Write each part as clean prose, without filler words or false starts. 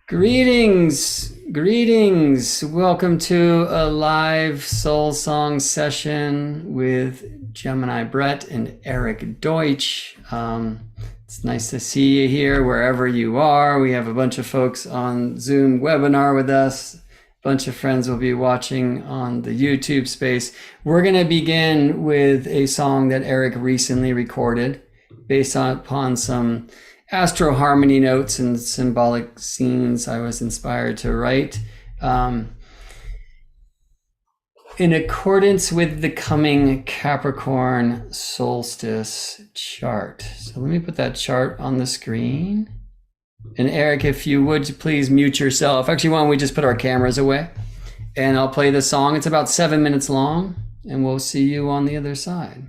Greetings, greetings. Welcome to a live soul song session with Gemini Brett and Erik Deutsch. It's nice to see you here wherever you are. We have a bunch of folks on Zoom webinar with us. A bunch of friends will be watching on the YouTube space. We're going to begin with a song that Erik recently recorded based upon some astro harmony notes and symbolic scenes I was inspired to write in accordance with the coming Capricorn solstice chart. So let me put that chart on the screen. And Erik, if you would please mute yourself. Actually, why don't we just put our cameras away and I'll play the song. It's about 7 minutes long and we'll see you on the other side.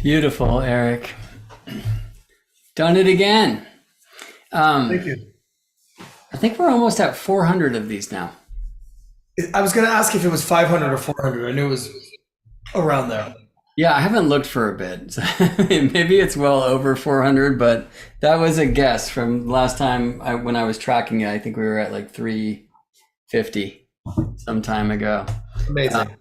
Beautiful, Eric. Done it again. Thank you. I think we're almost at 400 of these now. I was going to ask if it was 500 or 400. I knew it was around there. Yeah, I haven't looked for a bit. So maybe it's well over 400, but that was a guess from last time when I was tracking it. I think we were at like 350 some time ago. Amazing.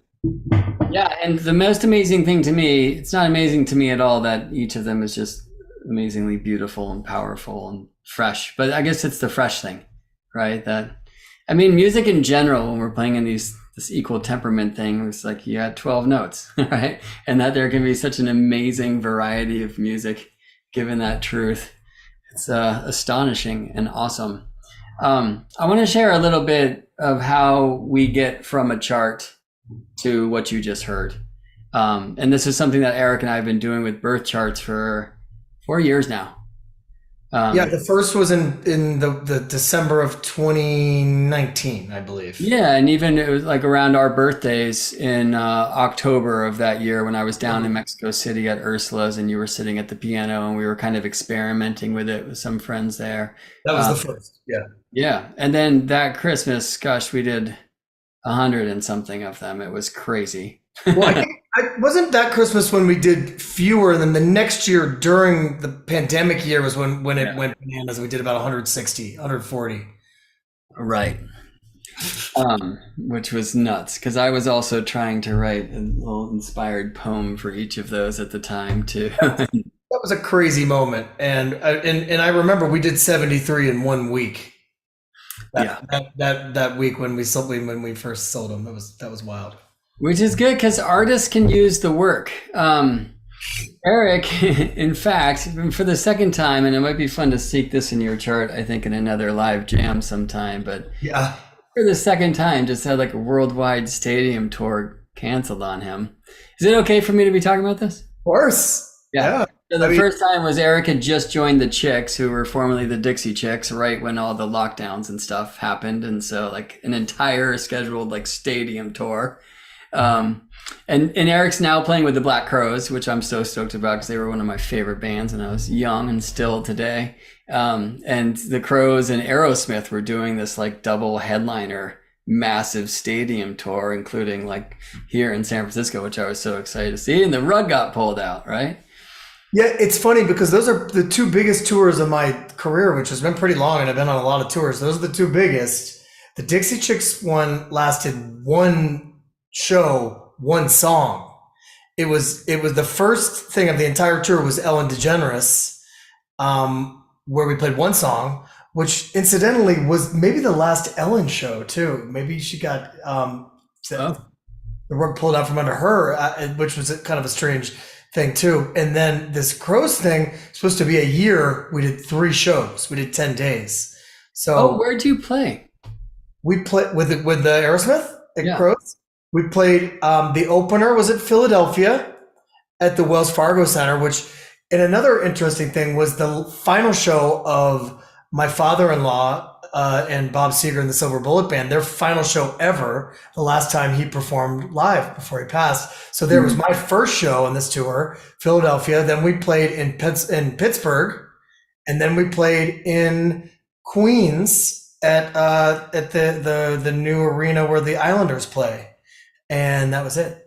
Yeah, and the most amazing thing to me, it's not amazing to me at all that each of them is just amazingly beautiful and powerful and fresh. But I guess it's the fresh thing, right? Music in general, when we're playing in this equal temperament thing, it's like you had 12 notes, right? And that there can be such an amazing variety of music given that truth. It's astonishing and awesome. I want to share a little bit of how we get from a chart to what you just heard. And this is something that Eric and I have been doing with birth charts for 4 years now. The first was in the December of 2019, I believe. Yeah, and even it was like around our birthdays in October of that year when I was down in Mexico City at Ursula's and you were sitting at the piano and we were kind of experimenting with it with some friends there. That was the first, yeah. Yeah, and then that Christmas, gosh, we did 100 and something of them. It was crazy. Well, I think wasn't that Christmas when we did fewer, and then the next year during the pandemic year was when it went bananas. We did about 160, 140. Right. Which was nuts because I was also trying to write a little inspired poem for each of those at the time too. That was a crazy moment, and I remember we did 73 in 1 week. That week when we first sold them, that was wild. Which is good because artists can use the work. Erik, in fact, for the second time, and it might be fun to seek this in your chart, I think in another live jam sometime, but yeah, for the second time, just had like a worldwide stadium tour canceled on him. Is it okay for me to be talking about this? Of course. Yeah. So the first time was Erik had just joined the Chicks, who were formerly the Dixie Chicks, right when all the lockdowns and stuff happened. And so like an entire scheduled like stadium tour. And Erik's now playing with the Black Crowes, which I'm so stoked about because they were one of my favorite bands when I was young and still today. And the Crowes and Aerosmith were doing this like double headliner massive stadium tour, including like here in San Francisco, which I was so excited to see. And the rug got pulled out, right? Yeah, it's funny because those are the two biggest tours of my career, which has been pretty long, and I've been on a lot of tours. Those are the two biggest. The Dixie Chicks one lasted one show, one song. It was the first thing of the entire tour was Ellen DeGeneres, where we played one song, which incidentally was maybe the last Ellen show too. Maybe she got the rug pulled out from under her, which was kind of a strange thing too. And then this Crows thing, supposed to be a year. We did 3 shows. We did 10 days. So where'd you play? We played with the Aerosmith at Crows. We played the opener was at Philadelphia at the Wells Fargo Center, which, and another interesting thing was the final show of my father-in-law and Bob Seger and the Silver Bullet Band, their final show ever, the last time he performed live before he passed. So there was my first show on this tour, Philadelphia. Then we played in Pittsburgh, and then we played in Queens at the new arena where the Islanders play. And that was it.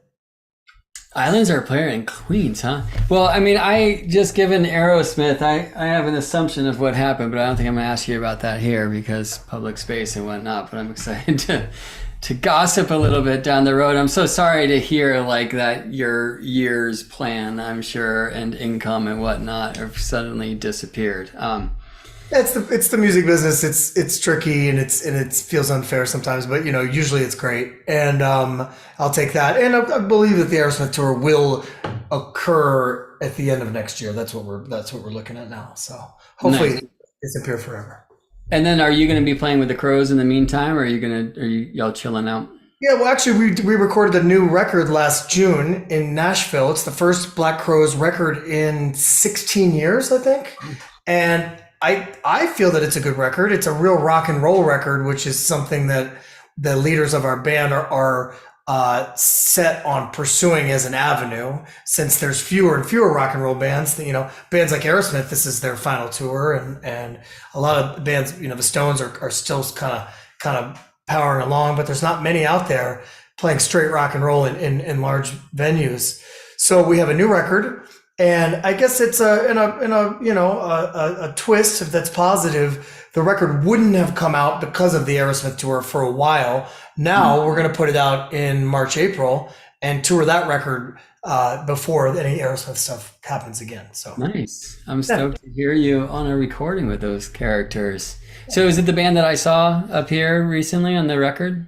Islands are a player in Queens, huh? Well, I mean, I just given Aerosmith, I have an assumption of what happened, but I don't think I'm going to ask you about that here because public space and whatnot, but I'm excited to gossip a little bit down the road. I'm so sorry to hear like that your year's plan, I'm sure, and income and whatnot have suddenly disappeared. It's the music business. It's tricky and it feels unfair sometimes, but usually it's great. And I'll take that. And I believe that the Aerosmith tour will occur at the end of next year. That's what we're looking at now. So hopefully it disappear forever. And then are you going to be playing with the Crows in the meantime, or are y'all chilling out? Yeah, well, actually, we recorded a new record last June in Nashville. It's the first Black Crowes record in 16 years, I think. And I feel that it's a good record. It's a real rock and roll record, which is something that the leaders of our band are set on pursuing as an avenue, since there's fewer and fewer rock and roll bands. Bands like Aerosmith, this is their final tour, and a lot of bands, the Stones are still kind of powering along, but there's not many out there playing straight rock and roll in large venues. So we have a new record, and I guess it's a twist, if that's positive. The record wouldn't have come out because of the Aerosmith tour for a while. Now we're going to put it out in March, April, and tour that record before any Aerosmith stuff happens again. So nice. I'm stoked to hear you on a recording with those characters. So is it the band that I saw up here recently on the record?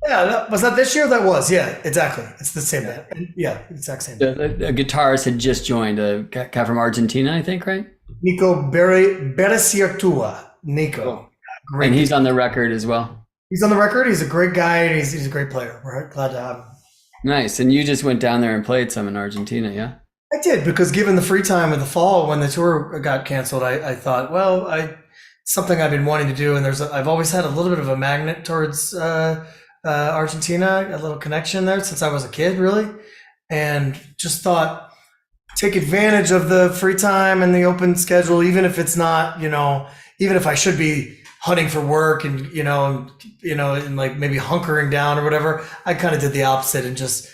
Yeah, was that this year? That was, yeah, exactly. It's the same band. Yeah, exact same band. A guitarist had just joined, a guy from Argentina, I think, right? Nico Bereciartua. Nico. Cool. Great. And he's on the record as well. He's on the record. He's a great guy, and he's a great player. We're glad to have him. Nice. And you just went down there and played some in Argentina, yeah? I did, because given the free time in the fall when the tour got canceled, I thought, well, it's something I've been wanting to do, and I've always had a little bit of a magnet towards Argentina, a little connection there since I was a kid, really, and just thought, take advantage of the free time and the open schedule, even if it's not, even if I should be hunting for work and like maybe hunkering down or whatever. I kind of did the opposite and just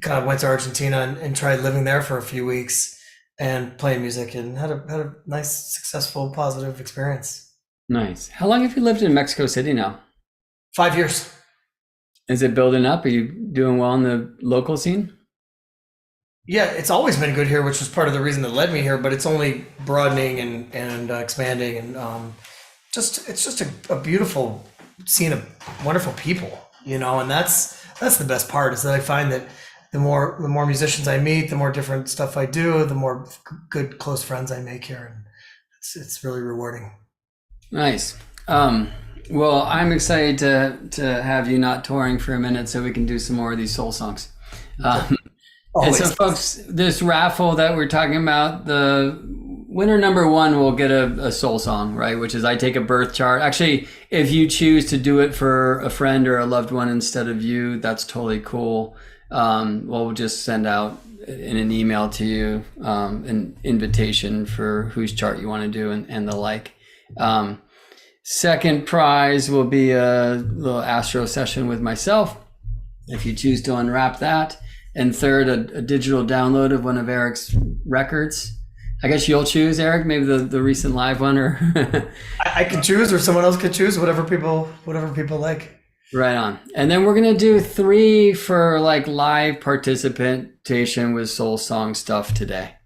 kind of went to Argentina and tried living there for a few weeks and playing music, and had a nice, successful, positive experience. Nice. How long have you lived in Mexico City now? 5 years. Is it building up? Are you doing well in the local scene? Yeah, it's always been good here, which was part of the reason that led me here, but it's only broadening and expanding, and it's just a beautiful scene of wonderful people, and that's the best part, is that I find that the more musicians I meet, the more different stuff I do, the more good close friends I make here, and it's really rewarding. Nice. Well, I'm excited to have you not touring for a minute so we can do some more of these soul songs. And so, folks, this raffle that we're talking about, the winner number one will get a soul song, right? Which is I take a birth chart. Actually, if you choose to do it for a friend or a loved one instead of you, that's totally cool. We'll just send out in an email to you an invitation for whose chart you want to do and the like. Second prize will be a little astro session with myself, if you choose to unwrap that. And third, a digital download of one of Erik's records. I guess you'll choose, Erik, maybe the recent live one, or I can choose, or someone else could choose, whatever people like. Right on. And then we're gonna do 3 for like live participation with soul song stuff today.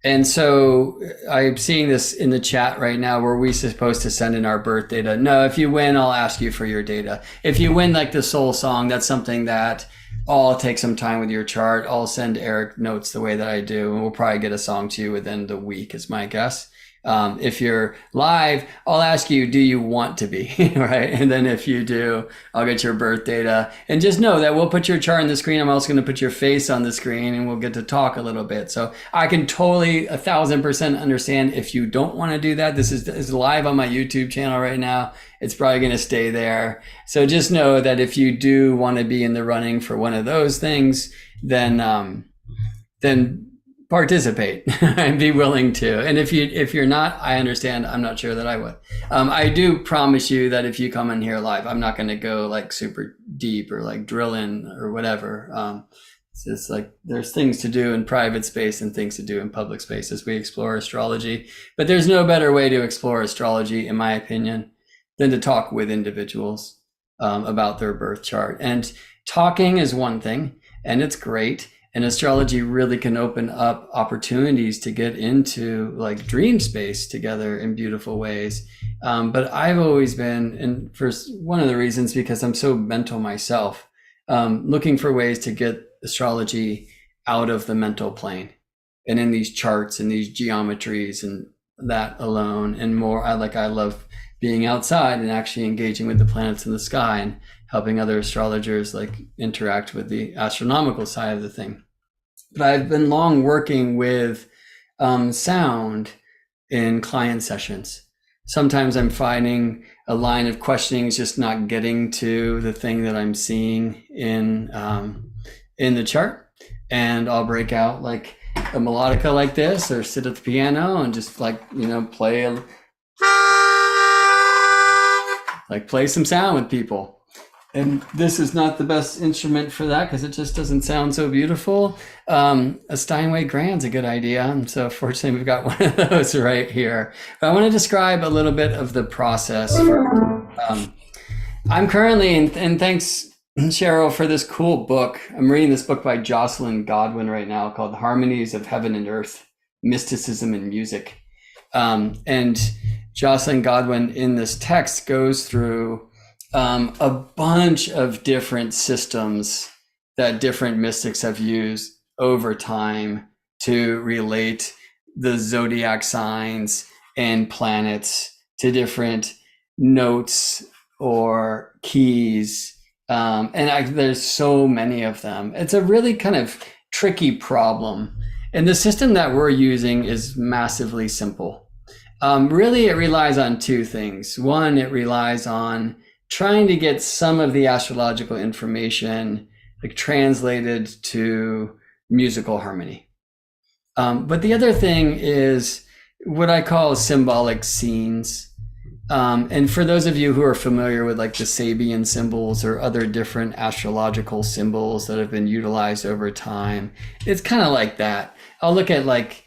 And so I'm seeing this in the chat right now. Were we supposed to send in our birth data? No, if you win, I'll ask you for your data. If you win like the soul song, that's something that I'll take some time with your chart. I'll send Erik notes the way that I do, and we'll probably get a song to you within the week, is my guess. If you're live, I'll ask you, do you want to be, right? And then if you do, I'll get your birth data. And just know that we'll put your chart on the screen. I'm also going to put your face on the screen, and we'll get to talk a little bit. So I can totally 1,000% understand if you don't want to do that. This is live on my YouTube channel right now. It's probably going to stay there. So just know that if you do want to be in the running for one of those things, then participate and be willing to. And if you're not, I understand. I'm not sure that I would. I do promise you that if you come in here live, I'm not going to go like super deep or like drill in or whatever. It's just like there's things to do in private space and things to do in public space as we explore astrology. But there's no better way to explore astrology, in my opinion, than to talk with individuals about their birth chart. And talking is one thing, and it's great. And astrology really can open up opportunities to get into like dream space together in beautiful ways. But I've always been, and for one of the reasons, because I'm so mental myself, looking for ways to get astrology out of the mental plane and in these charts and these geometries and that alone and more. I love being outside and actually engaging with the planets in the sky and helping other astrologers like interact with the astronomical side of the thing. But I've been long working with sound in client sessions. Sometimes I'm finding a line of questioning is just not getting to the thing that I'm seeing in the chart, and I'll break out like a melodica like this, or sit at the piano and just like, you know, play some sound with people. And this is not the best instrument for that because it just doesn't sound so beautiful. A Steinway Grand's a good idea. And so fortunately, we've got one of those right here. But I want to describe a little bit of the process. I'm currently, and thanks, Cheryl, for this cool book. I'm reading this book by Jocelyn Godwin right now called Harmonies of Heaven and Earth, Mysticism and Music. And Jocelyn Godwin in this text goes through a bunch of different systems that different mystics have used over time to relate the zodiac signs and planets to different notes or keys. There's so many of them. It's a really kind of tricky problem. And the system that we're using is massively simple. Really, it relies on two things. One, it relies on trying to get some of the astrological information like translated to musical harmony. But the other thing is what I call symbolic scenes. And for those of you who are familiar with like the Sabian symbols or other different astrological symbols that have been utilized over time, it's kind of like that. I'll look at like,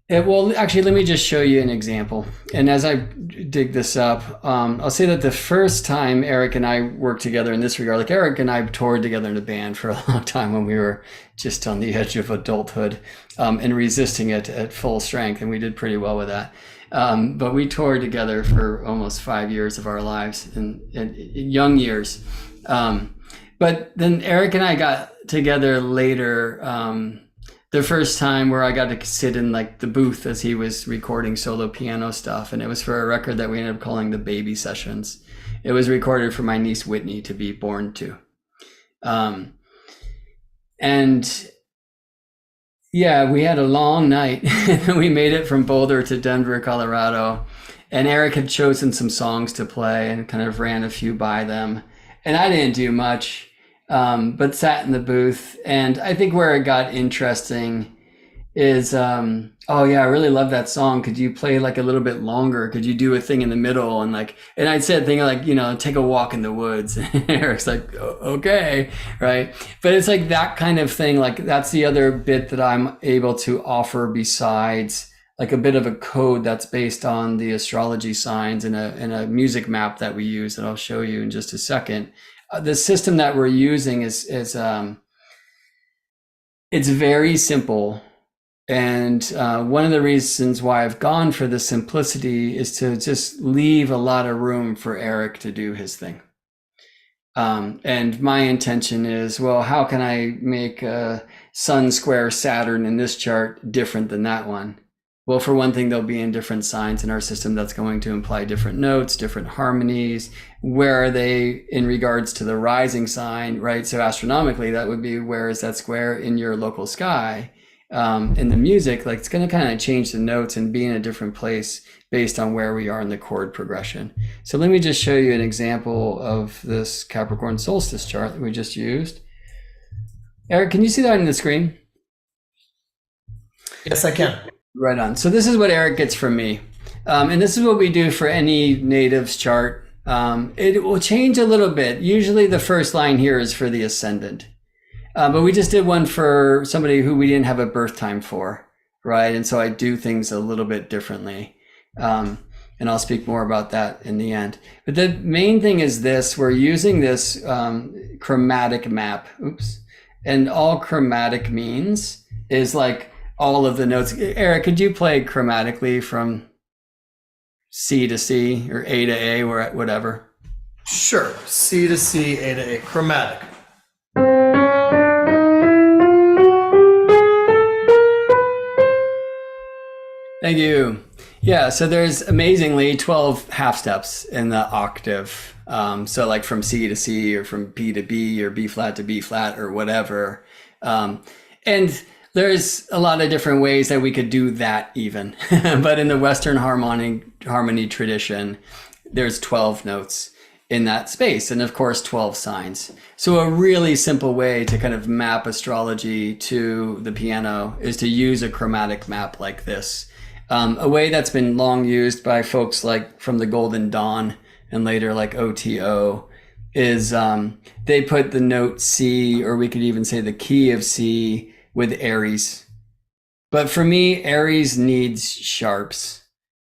well, actually, let me just show you an example. And as I dig this up, I'll say that the first time Erik and I worked together in this regard, like Erik and I toured together in a band for a long time when we were just on the edge of adulthood and resisting it at full strength. And we did pretty well with that. But we toured together for almost 5 years of our lives in young years. But then Erik and I got together later, the first time where I got to sit in like the booth as he was recording solo piano stuff. And it was for a record that we ended up calling the Baby Sessions. It was recorded for my niece Whitney to be born to. And yeah, we had a long night. We made it from Boulder to Denver, Colorado. And Erik had chosen some songs to play and kind of ran a few by them. And I didn't do much. But sat in the booth. And I think where it got interesting is, oh yeah, I really love that song. Could you play like a little bit longer? Could you do a thing in the middle? And I'd said a thing like, you know, take a walk in the woods. And Erik's like, okay, right? But it's like that kind of thing. Like that's the other bit that I'm able to offer besides like a bit of a code that's based on the astrology signs in a music map that we use that I'll show you in just a second. The system that we're using is it's very simple. And one of the reasons why I've gone for the simplicity is to just leave a lot of room for Erik to do his thing. And my intention is, well, how can I make Sun square Saturn in this chart different than that one? Well, for one thing, they'll be in different signs in our system. That's going to imply different notes, different harmonies. Where are they in regards to the rising sign, right? So astronomically, that would be where is that square in your local sky? In the music, like it's going to kind of change the notes and be in a different place based on where we are in the chord progression. So let me just show you an example of this Capricorn solstice chart that we just used. Erik, can you see that on the screen? Yes, I can. Right on. So this is what Erik gets from me. And this is what we do for any natives chart. It will change a little bit. Usually the first line here is for the ascendant. But we just did one for somebody who we didn't have a birth time for, right? And so I do things a little bit differently. And I'll speak more about that in the end. But the main thing is this, we're using this chromatic map. Oops. And all chromatic means is like all of the notes. Erik, could you play chromatically from C to C or A to A or whatever? Sure. C to C, A to A, chromatic. Thank you. Yeah, so there's amazingly 12 half steps in the octave. So like from C to C or from B to B or B flat to B flat or whatever. And there's a lot of different ways that we could do that even. But in the Western harmony tradition, there's 12 notes in that space. And of course, 12 signs. So a really simple way to kind of map astrology to the piano is to use a chromatic map like this. A way that's been long used by folks like from the Golden Dawn and later like OTO is they put the note C, or we could even say the key of C, with Aries. But for me, Aries needs sharps.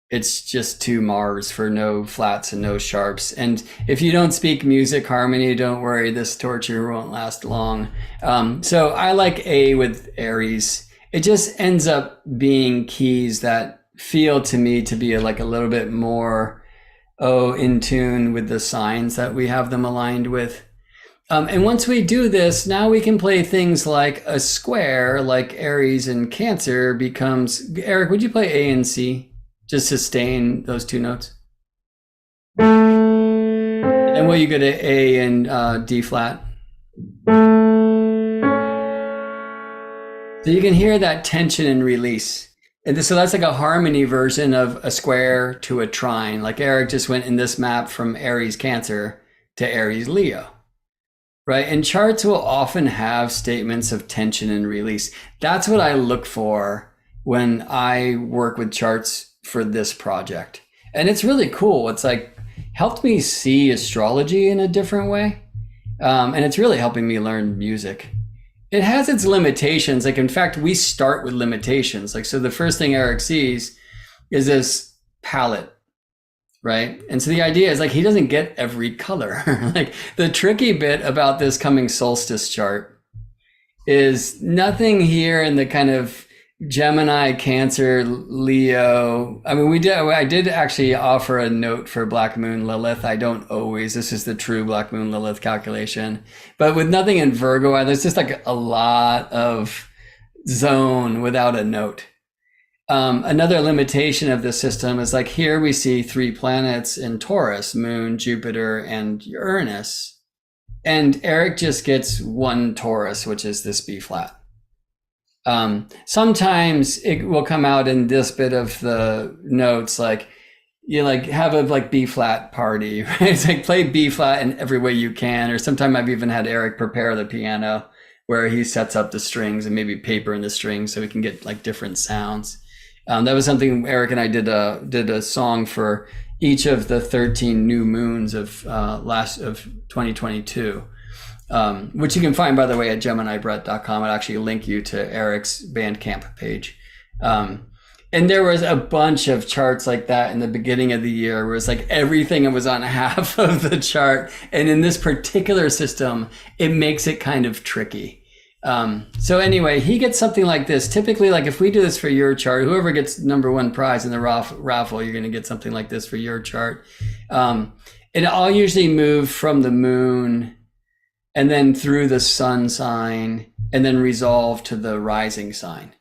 It's just two Mars for no flats and no sharps. And if you don't speak music harmony, don't worry, this torture won't last long. So I like A with Aries. It just ends up being keys that feel to me to be like a little bit more, in tune with the signs that we have them aligned with. And once we do this, now we can play things like a square, like Aries and Cancer becomes, Eric, would you play A and C? Just sustain those two notes. And will you go to A and D flat? So you can hear that tension and release. And so that's like a harmony version of a square to a trine. Like Erik just went in this map from Aries Cancer to Aries Leo. Right? And charts will often have statements of tension and release. That's what I look for when I work with charts for this project. And it's really cool. It's like helped me see astrology in a different way. And it's really helping me learn music. It has its limitations. Like, in fact, we start with limitations. Like, so the first thing Erik sees is this palette, right? And so the idea is like, he doesn't get every color. Like the tricky bit about this coming solstice chart is nothing here in the kind of Gemini, Cancer, Leo. I mean, I did actually offer a note for Black Moon Lilith. I don't always, this is the true Black Moon Lilith calculation, but with nothing in Virgo, there's just like a lot of zone without a note. Another limitation of the system is like here we see 3 planets in Taurus, Moon, Jupiter, and Uranus. And Erik just gets 1 Taurus, which is this B flat. Sometimes it will come out in this bit of the notes, like you like have a like B flat party, right? It's like play B flat in every way you can. Or sometimes I've even had Erik prepare the piano where he sets up the strings and maybe paper in the strings so we can get like different sounds. That was something Erik and I did a song for each of the 13 new moons of 2022. Which you can find, by the way, at GeminiBrett.com. I'll actually link you to Erik's Bandcamp page. And there was a bunch of charts like that in the beginning of the year where it's like everything was on half of the chart. And in this particular system, it makes it kind of tricky. So anyway, he gets something like this. Typically, like if we do this for your chart, whoever gets #1 prize in the raffle, you're going to get something like this for your chart. And I'll usually move from the moon and then through the sun sign, and then resolve to the rising sign.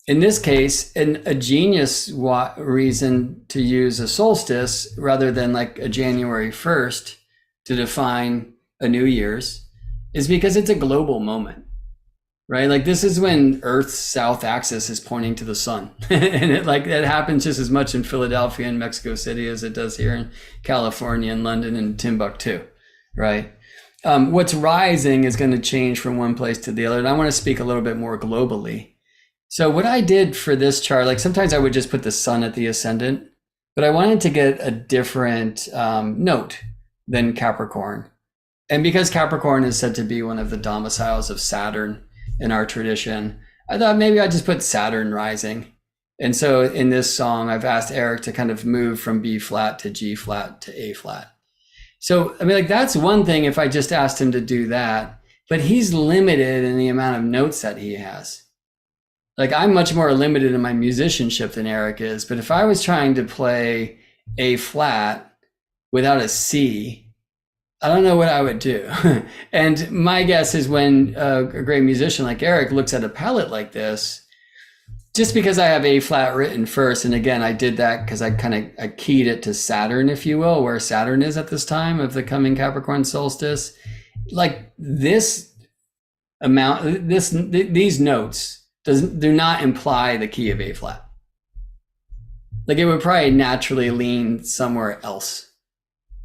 In this case, a genius reason to use a solstice rather than like a January 1st to define a New Year's is because it's a global moment, right? Like this is when Earth's south axis is pointing to the sun. And it happens just as much in Philadelphia and Mexico City as it does here in California and London and Timbuktu, right? What's rising is going to change from one place to the other. And I want to speak a little bit more globally. So what I did for this chart, like sometimes I would just put the sun at the ascendant, but I wanted to get a different note than Capricorn. And because Capricorn is said to be one of the domiciles of Saturn in our tradition, I thought maybe I'd just put Saturn rising. And so in this song, I've asked Erik to kind of move from B flat to G flat to A flat. So, I mean, like that's one thing if I just asked him to do that, but he's limited in the amount of notes that he has. Like I'm much more limited in my musicianship than Erik is, but if I was trying to play A flat without a C, I don't know what I would do. And my guess is when a great musician like Erik looks at a palette like this, just because I have A flat written first, and again, I did that because I keyed it to Saturn, if you will, where Saturn is at this time of the coming Capricorn solstice. Like this amount, these notes do not imply the key of A flat. Like it would probably naturally lean somewhere else,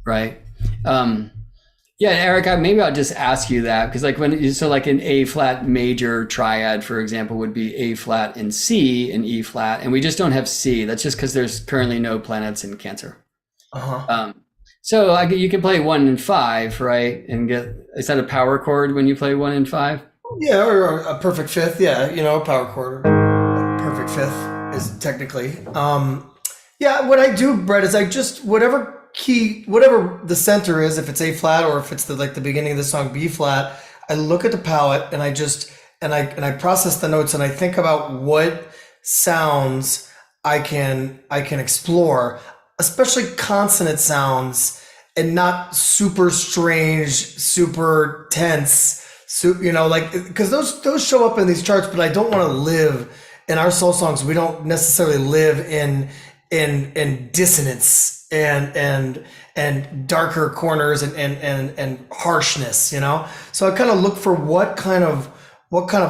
right? Yeah, Eric, maybe I'll just ask you that because like like an A flat major triad, for example, would be A flat and C and E flat, and we just don't have C. That's just because there's currently no planets in Cancer. So you can play 1 and 5, right? And is that a power chord when you play 1 and 5? Yeah, or a perfect fifth. Yeah, a power chord. A perfect fifth is technically. Yeah, what I do, Brett, is I just whatever the center is, if it's A flat or if it's the beginning of the song B flat, I look at the palette and I process the notes and I think about what sounds I can explore, especially consonant sounds, and not super strange, super tense, because those show up in these charts, but I don't want to live in our soul songs. We don't necessarily live in dissonance and darker corners and harshness, So I kind of look for what kind of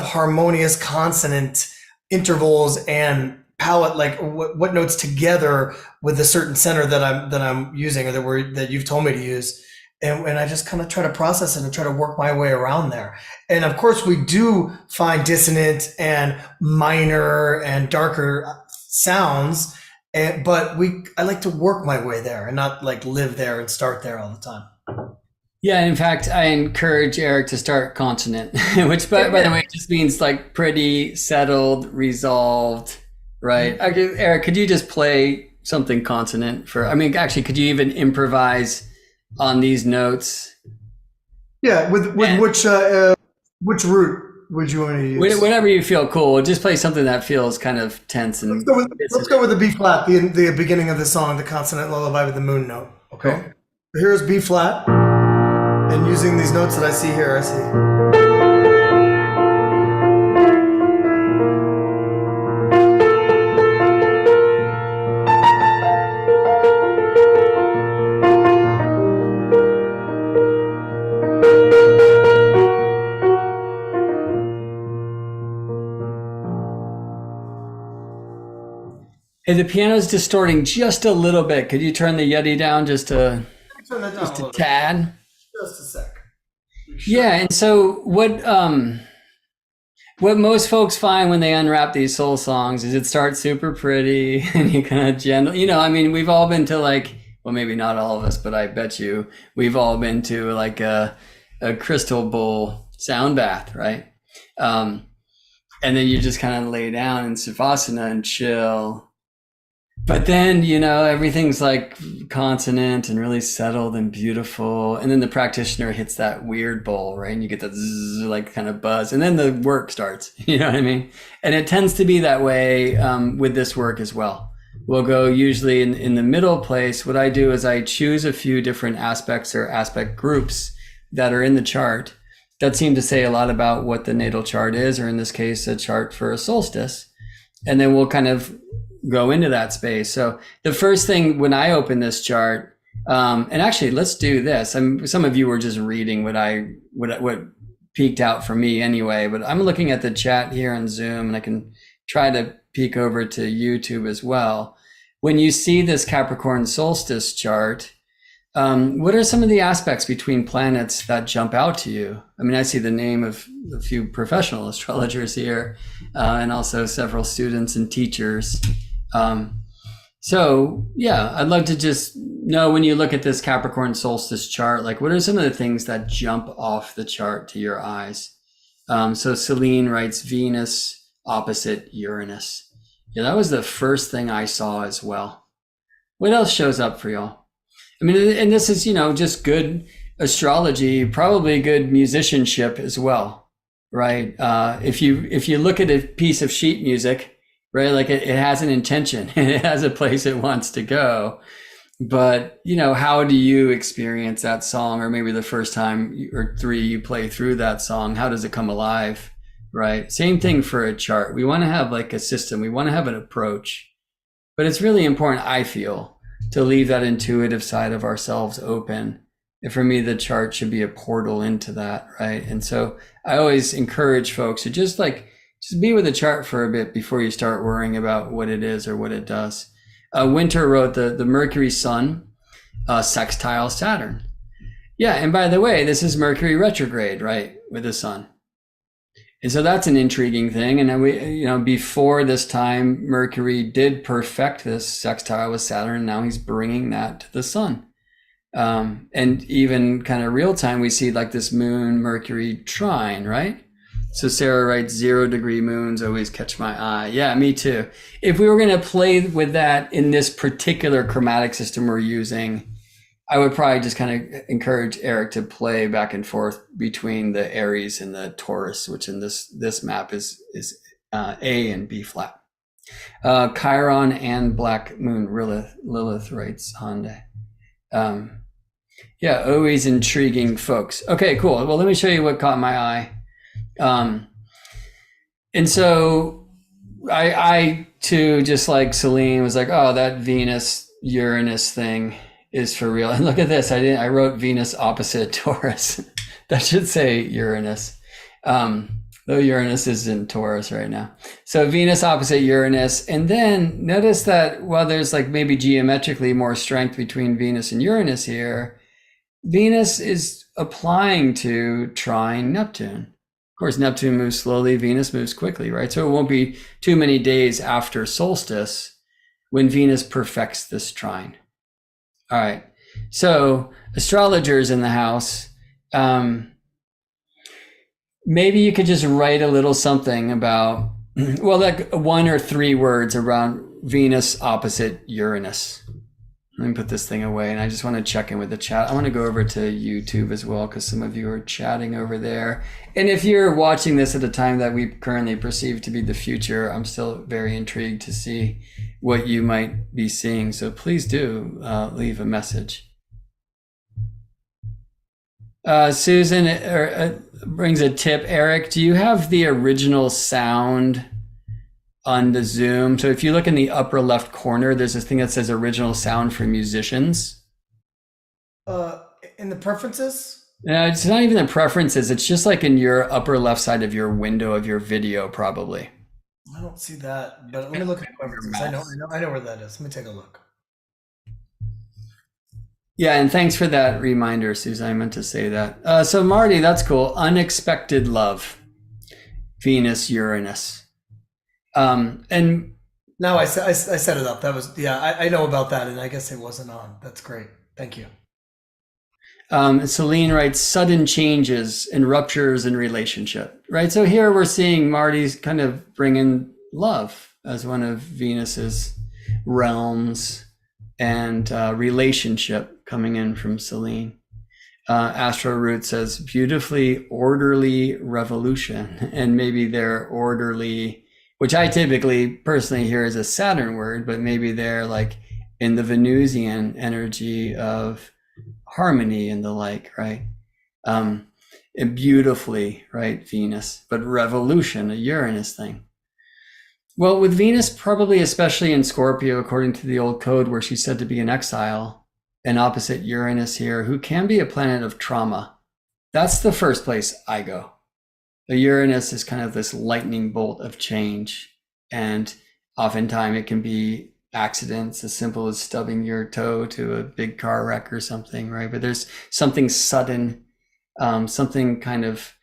harmonious consonant intervals and palette, like what notes together with a certain center that I'm using, or that you've told me to use. And I just kind of try to process it and try to work my way around there. And of course we do find dissonant and minor and darker sounds, but I like to work my way there and not like live there and start there all the time. Yeah, in fact, I encourage Eric to start consonant, which by the way just means like pretty, settled, resolved, right? Eric, could you just play something consonant actually, could you even improvise on these notes? Yeah, with which root would you want to use? Whatever you feel cool. Just play something that feels kind of tense and. Let's go with the B flat, the beginning of the song, the consonant lullaby with the moon note. Okay. Cool. Here's B flat, and using these notes that I see here, I see. Hey, the piano's distorting just a little bit. Could you turn the Yeti down just a tad? Just a sec. Yeah, and so what most folks find when they unwrap these soul songs is it starts super pretty and you kind of gentle. We've all been to well, maybe not all of us, but I bet you we've all been to like a crystal bowl sound bath, right? And then you just kind of lay down in Savasana and chill. But then, everything's like consonant and really settled and beautiful. And then the practitioner hits that weird bowl, right? And you get that zzz, like kind of buzz. And then the work starts, you know what I mean? And it tends to be that way with this work as well. We'll go usually in the middle place. What I do is I choose a few different aspects or aspect groups that are in the chart that seem to say a lot about what the natal chart is, or in this case, a chart for a solstice. And then we'll kind of go into that space. So the first thing when I open this chart, and actually let's do this. Some of you were just reading what peeked out for me anyway, but I'm looking at the chat here on Zoom and I can try to peek over to YouTube as well. When you see this Capricorn solstice chart, what are some of the aspects between planets that jump out to you? I see the name of a few professional astrologers here, and also several students and teachers. So yeah, I'd love to just know when you look at this Capricorn solstice chart, like what are some of the things that jump off the chart to your eyes? So Celine writes Venus opposite Uranus. Yeah, that was the first thing I saw as well. What else shows up for y'all? And this is, just good astrology, probably good musicianship as well, right? If you look at a piece of sheet music, right, like it has an intention and it has a place it wants to go. But, how do you experience that song? Or maybe the first time or three you play through that song, how does it come alive, right? Same thing for a chart. We want to have like a system. We want to have an approach. But it's really important, I feel, to leave that intuitive side of ourselves open. And for me, the chart should be a portal into that, right? And so I always encourage folks to just like Just be with the chart for a bit before you start worrying about what it is or what it does. Winter wrote the Mercury Sun sextile Saturn. Yeah, and by the way, this is Mercury retrograde, right, with the Sun. And so that's an intriguing thing. And then before this time, Mercury did perfect this sextile with Saturn, and now he's bringing that to the Sun. And even kind of real time, we see like this Moon Mercury trine, right? So Sarah writes 0 degree moons always catch my eye. Yeah, me too. If we were going to play with that in this particular chromatic system we're using, I would probably just kind of encourage Erik to play back and forth between the Aries and the Taurus, which in this map is A and B flat. Chiron and Black Moon, Lilith writes Hyundai. Yeah, always intriguing folks. Okay, cool. Well, let me show you what caught my eye. And so I too, just like Celine, was like, oh, that Venus Uranus thing is for real. And look at this. I wrote Venus opposite Taurus. That should say Uranus. Though Uranus is in Taurus right now. So Venus opposite Uranus. And then notice that while there's like maybe geometrically more strength between Venus and Uranus here, Venus is applying to trine Neptune. Of course, Neptune moves slowly, Venus moves quickly, right? So it won't be too many days after solstice when Venus perfects this trine. All right, so astrologers in the house, maybe you could just write a little something about, well, like 1 or 3 words around Venus opposite Uranus. Let me put this thing away, and I just want to check in with the chat. I want to go over to YouTube as well, because some of you are chatting over there. And if you're watching this at a time that we currently perceive to be the future, I'm still very intrigued to see what you might be seeing. So please do leave a message. Susan brings a tip. Erik, do you have the original sound on the Zoom? So if you look in the upper left corner, there's this thing that says original sound for musicians. In the preferences? It's not even the preferences. It's just like in your upper left side of your window of your video, probably. I don't see that, but let me look at preferences. I know where that is. Let me take a look. Yeah, and thanks for that reminder, Susan. I meant to say that. So Marty, that's cool. Unexpected love, Venus, Uranus. And now I set it up. That was, yeah, I know about that, and I guess it wasn't on. That's great. Thank you. Celine writes sudden changes and ruptures in relationship, right? So here we're seeing Marty's kind of bringing love as one of Venus's realms, and relationship coming in from Celine. Astro Root says beautifully orderly revolution, and maybe they're orderly, which I typically personally hear as a Saturn word, but maybe they're like in the Venusian energy of harmony and the like, right? And beautifully, right, Venus, but revolution, a Uranus thing. Well, with Venus, probably especially in Scorpio, according to the old code where she's said to be in exile, and opposite Uranus here, who can be a planet of trauma. That's the first place I go. The Uranus is kind of this lightning bolt of change, and oftentimes it can be accidents as simple as stubbing your toe to a big car wreck or something, right? But there's something sudden, something kind of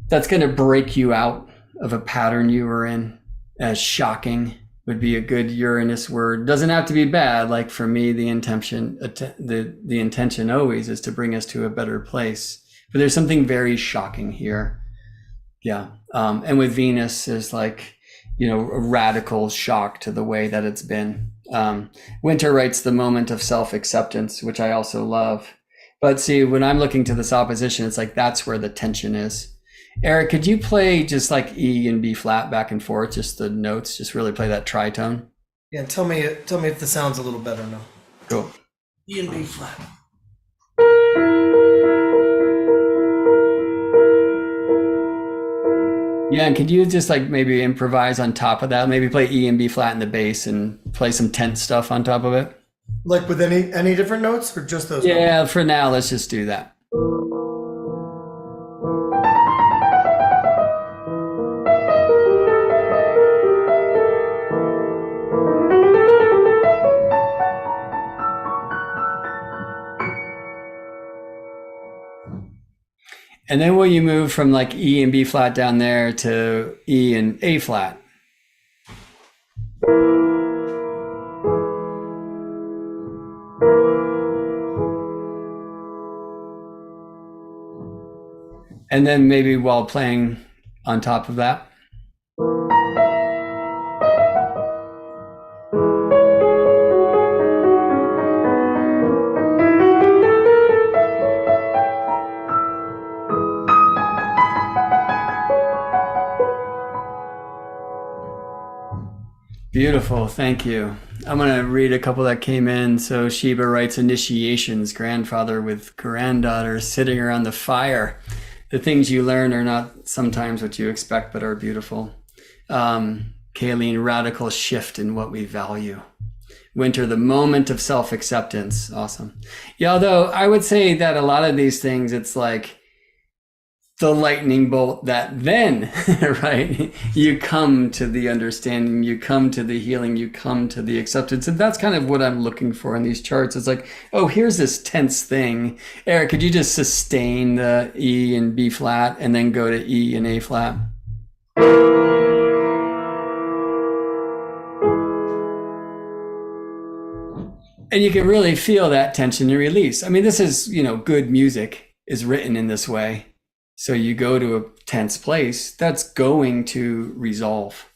that's going to break you out of a pattern you were in. As shocking would be a good Uranus word. Doesn't have to be bad. Like for me, the intention always is to bring us to a better place. But there's something very shocking here. Yeah. And with Venus, there's like, a radical shock to the way that it's been. Winter writes the moment of self-acceptance, which I also love. But see, when I'm looking to this opposition, it's like that's where the tension is. Erik, could you play just like E and B flat back and forth, just the notes, just really play that tritone? Yeah, tell me if the sound's a little better now. Cool. E and B flat. Yeah, and could you just like maybe improvise on top of that? Maybe play E and B flat in the bass and play some tense stuff on top of it? Like with any different notes or just those? Yeah, notes? For now, let's just do that. And then will you move from like E and B flat down there to E and A flat? And then maybe while playing on top of that. Beautiful, thank you. I'm going to read a couple that came in. So Sheba writes, initiations, grandfather with granddaughter sitting around the fire. The things you learn are not sometimes what you expect, but are beautiful. Kayleen, radical shift in what we value. Winter, the moment of self-acceptance. Awesome. Yeah, although I would say that a lot of these things, it's like the lightning bolt that then, right, you come to the understanding, you come to the healing, you come to the acceptance. And that's kind of what I'm looking for in these charts. It's like, oh, here's this tense thing. Erik, could you just sustain the E and B flat and then go to E and A flat? And you can really feel that tension and release. I mean, this is, good music is written in this way. So you go to a tense place, that's going to resolve.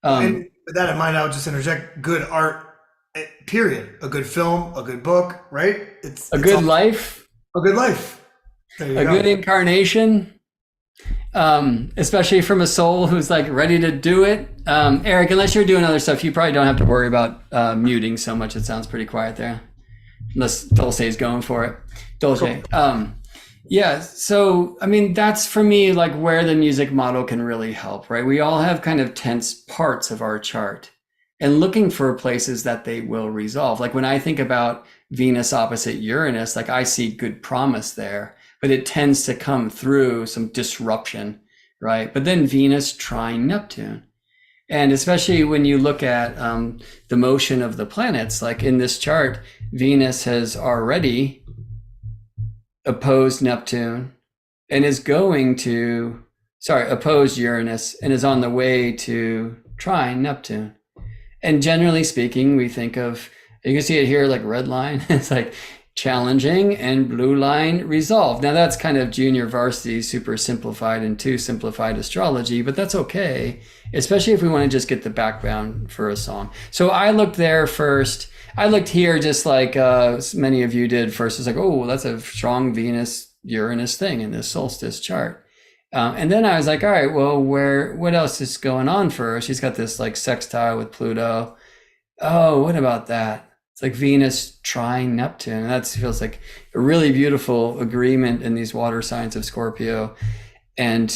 And with that in mind, I would just interject good art, period. A good film, a good book, right? It's a good life. A good life. There you go. Good incarnation, especially from a soul who's like ready to do it. Erik, unless you're doing other stuff, you probably don't have to worry about muting so much. It sounds pretty quiet there. Unless Dulce is going for it. Dulce. Cool. Yeah. So, I mean, that's for me, like where the music model can really help, right? We all have kind of tense parts of our chart and looking for places that they will resolve. Like when I think about Venus opposite Uranus, like I see good promise there, but it tends to come through some disruption, right? But then Venus trine Neptune. And especially when you look at the motion of the planets, like in this chart, Venus has already opposed Neptune and is opposed Uranus and is on the way to trine Neptune. And generally speaking, we think of, you can see it here, like red line, it's like challenging and blue line resolved. Now that's kind of junior varsity, super simplified and too simplified astrology, but that's okay, especially if we want to just get the background for a song. So I looked there first. I looked here just like many of you did first. It's like, oh, that's a strong Venus-Uranus thing in this solstice chart. And then I was like, all right, well, what else is going on for her? She's got this like sextile with Pluto. Oh, what about that? It's like Venus trine Neptune. That feels like a really beautiful agreement in these water signs of Scorpio and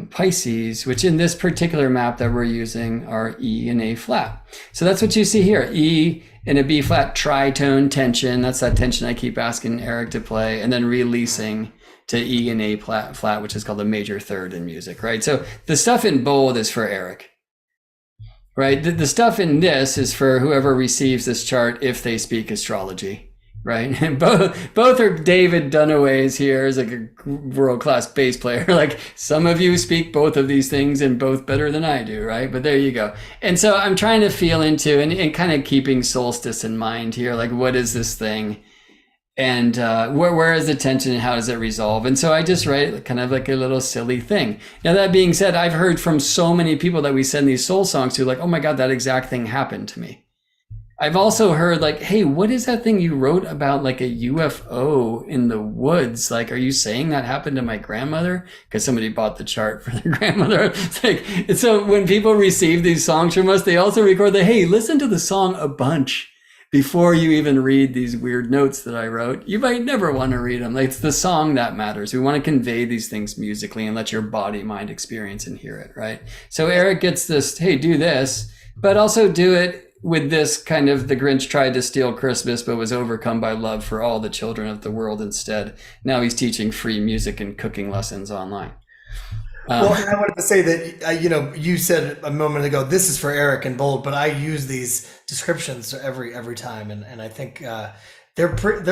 Pisces, which in this particular map that we're using are E and A flat. So that's what you see here. E and a B flat tritone tension. That's that tension I keep asking Erik to play, and then releasing to E and A flat, which is called the major third in music, right? So the stuff in bold is for Erik, right? The stuff in this is for whoever receives this chart if they speak astrology, right? And both are David Dunaway's here as like a world-class bass player. Like some of you speak both of these things and both better than I do, right? But there you go. And so I'm trying to feel into and kind of keeping solstice in mind here. Like what is this thing? And where is the tension and how does it resolve? And so I just write kind of like a little silly thing. Now, that being said, I've heard from so many people that we send these soul songs to, like, oh my God, that exact thing happened to me. I've also heard like, hey, what is that thing you wrote about, like a UFO in the woods? Like, are you saying that happened to my grandmother? Because somebody bought the chart for their grandmother. It's like, so when people receive these songs from us, they also record the, hey, listen to the song a bunch before you even read these weird notes that I wrote. You might never want to read them. Like, it's the song that matters. We want to convey these things musically and let your body, mind experience and hear it, right? So Erik gets this, hey, do this, but also do it with this kind of the Grinch tried to steal Christmas, but was overcome by love for all the children of the world instead. Now he's teaching free music and cooking lessons online. Well, and I wanted to say that, you said a moment ago, this is for Erik and bold, but I use these descriptions every time. And I think they're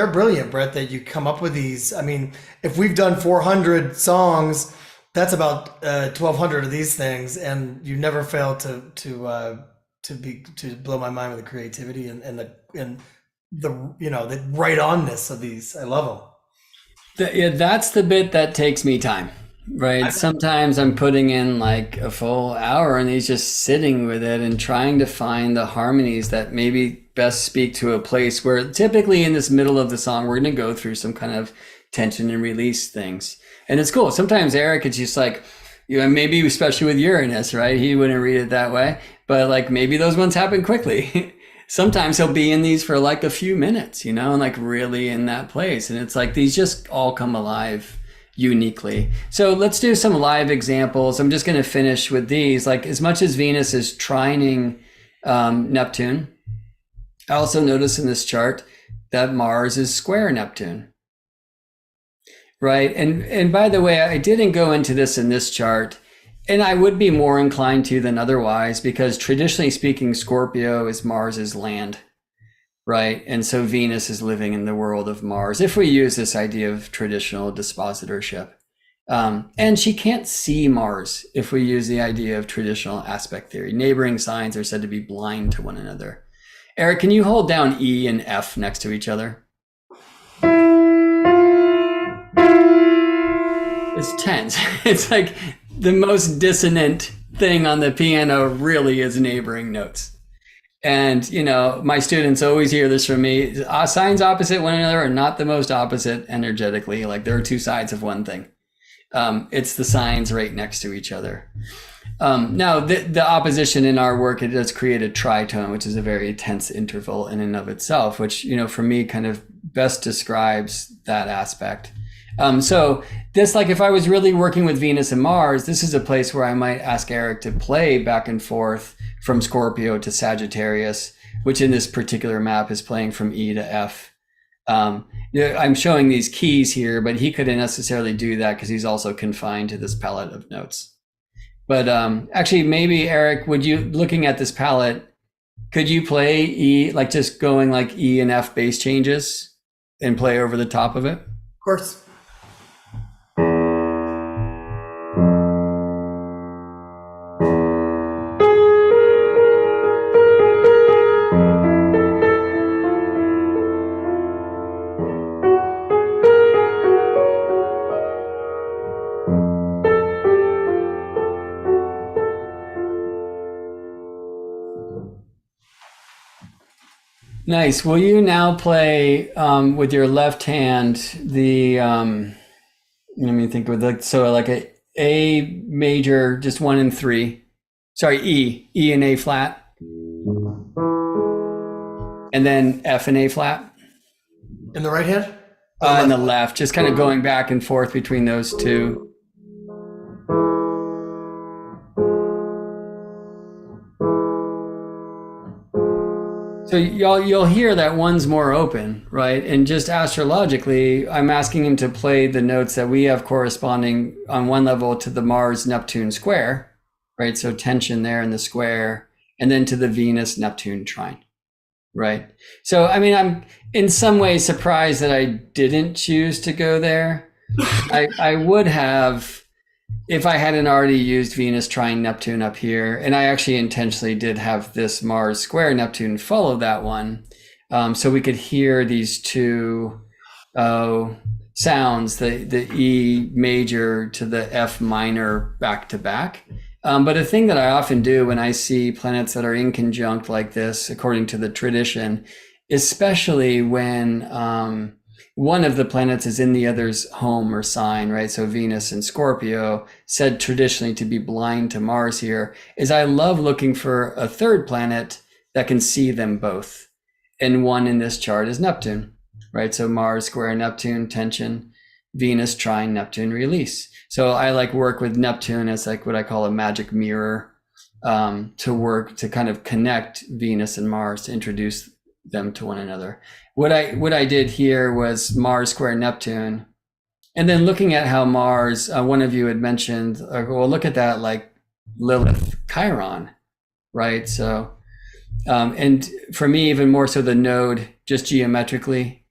brilliant, Brett, that you come up with these. I mean, if we've done 400 songs, that's about 1,200 of these things, and you never fail to blow my mind with the creativity and the the right onness of these. I love them. Yeah, that's the bit that takes me time, right? I, Sometimes I'm putting in like a full hour and he's just sitting with it and trying to find the harmonies that maybe best speak to a place where typically in this middle of the song, we're going to go through some kind of tension and release things. And it's cool. Sometimes Eric, it's just like, maybe especially with Uranus, right? He wouldn't read it that way, but like maybe those ones happen quickly. Sometimes he'll be in these for like a few minutes, and like really in that place. And it's like these just all come alive uniquely. So let's do some live examples. I'm just going to finish with these. Like as much as Venus is trining Neptune, I also notice in this chart that Mars is square Neptune, right? And by the way, I didn't go into this in this chart. And I would be more inclined to than otherwise, because traditionally speaking, Scorpio is Mars's land, right? And so Venus is living in the world of Mars, if we use this idea of traditional dispositorship. And she can't see Mars if we use the idea of traditional aspect theory. Neighboring signs are said to be blind to one another. Erik, can you hold down E and F next to each other? It's tense. It's like the most dissonant thing on the piano really is neighboring notes. And, my students always hear this from me. Signs opposite one another are not the most opposite energetically. Like there are two sides of one thing. It's the signs right next to each other. Now, the opposition in our work, it does create a tritone, which is a very tense interval in and of itself, which, for me kind of best describes that aspect. So this, like if I was really working with Venus and Mars, this is a place where I might ask Erik to play back and forth from Scorpio to Sagittarius, which in this particular map is playing from E to F. I'm showing these keys here, but he couldn't necessarily do that because he's also confined to this palette of notes. But actually, maybe Erik, looking at this palette, could you play E, like just going like E and F bass changes and play over the top of it? Of course. Nice. Will you now play with your left hand the let me think with like A major, just 1 and 3. Sorry, E and A flat, and then F and A flat. In the right hand? In the left, just kind of going back and forth between those two. So you'll hear that one's more open, right? And just astrologically, I'm asking him to play the notes that we have corresponding on one level to the Mars-Neptune square, right? So tension there in the square, and then to the Venus-Neptune trine, right? So, I mean, I'm in some ways surprised that I didn't choose to go there. I would have, if I hadn't already used Venus trine Neptune up here, and I actually intentionally did have this Mars square Neptune follow that one, so we could hear these two sounds, the E major to the F minor back to back. But a thing that I often do when I see planets that are in conjunct like this, according to the tradition, especially when one of the planets is in the other's home or sign, right? So Venus and Scorpio, said traditionally to be blind to Mars here, is I love looking for a third planet that can see them both. And one in this chart is Neptune, right? So Mars square Neptune, tension, Venus trine Neptune, release. So I like work with Neptune as like what I call a magic mirror, to work to kind of connect Venus and Mars, to introduce them to one another. What I did here was Mars square Neptune, and then looking at how Mars, one of you had mentioned, well, look at that, like Lilith Chiron, right? So, and for me, even more so the node, just geometrically,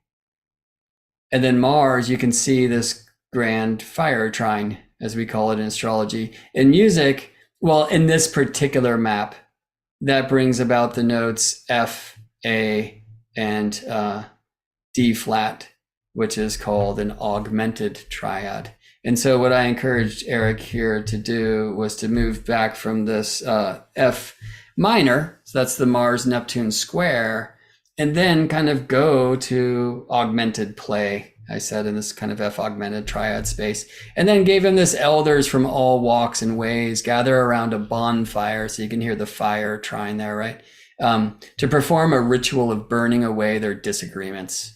And then Mars, you can see this grand fire trine, as we call it in astrology. In music, well, in this particular map, that brings about the notes F, A, and D flat, which is called an augmented triad. And so what I encouraged Erik here to do was to move back from this F minor, so that's the Mars-Neptune square, and then kind of go to augmented play, I said, in this kind of F augmented triad space. And then gave him this elders from all walks and ways gather around a bonfire, so you can hear the fire trine there, right? To perform a ritual of burning away their disagreements.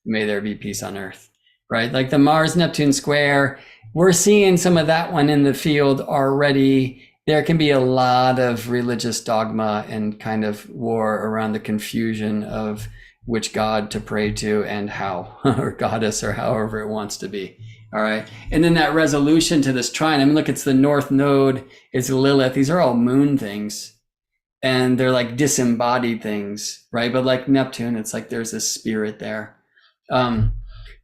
May there be peace on earth, right? Like the Mars-Neptune square, we're seeing some of that one in the field already. There can be a lot of religious dogma and kind of war around the confusion of which god to pray to and how, or goddess, or however it wants to be. All right. And then that resolution to this trine, I mean, look, it's the north node, it's Lilith. These are all moon things. And they're like disembodied things, right? But like Neptune, it's like there's a spirit there.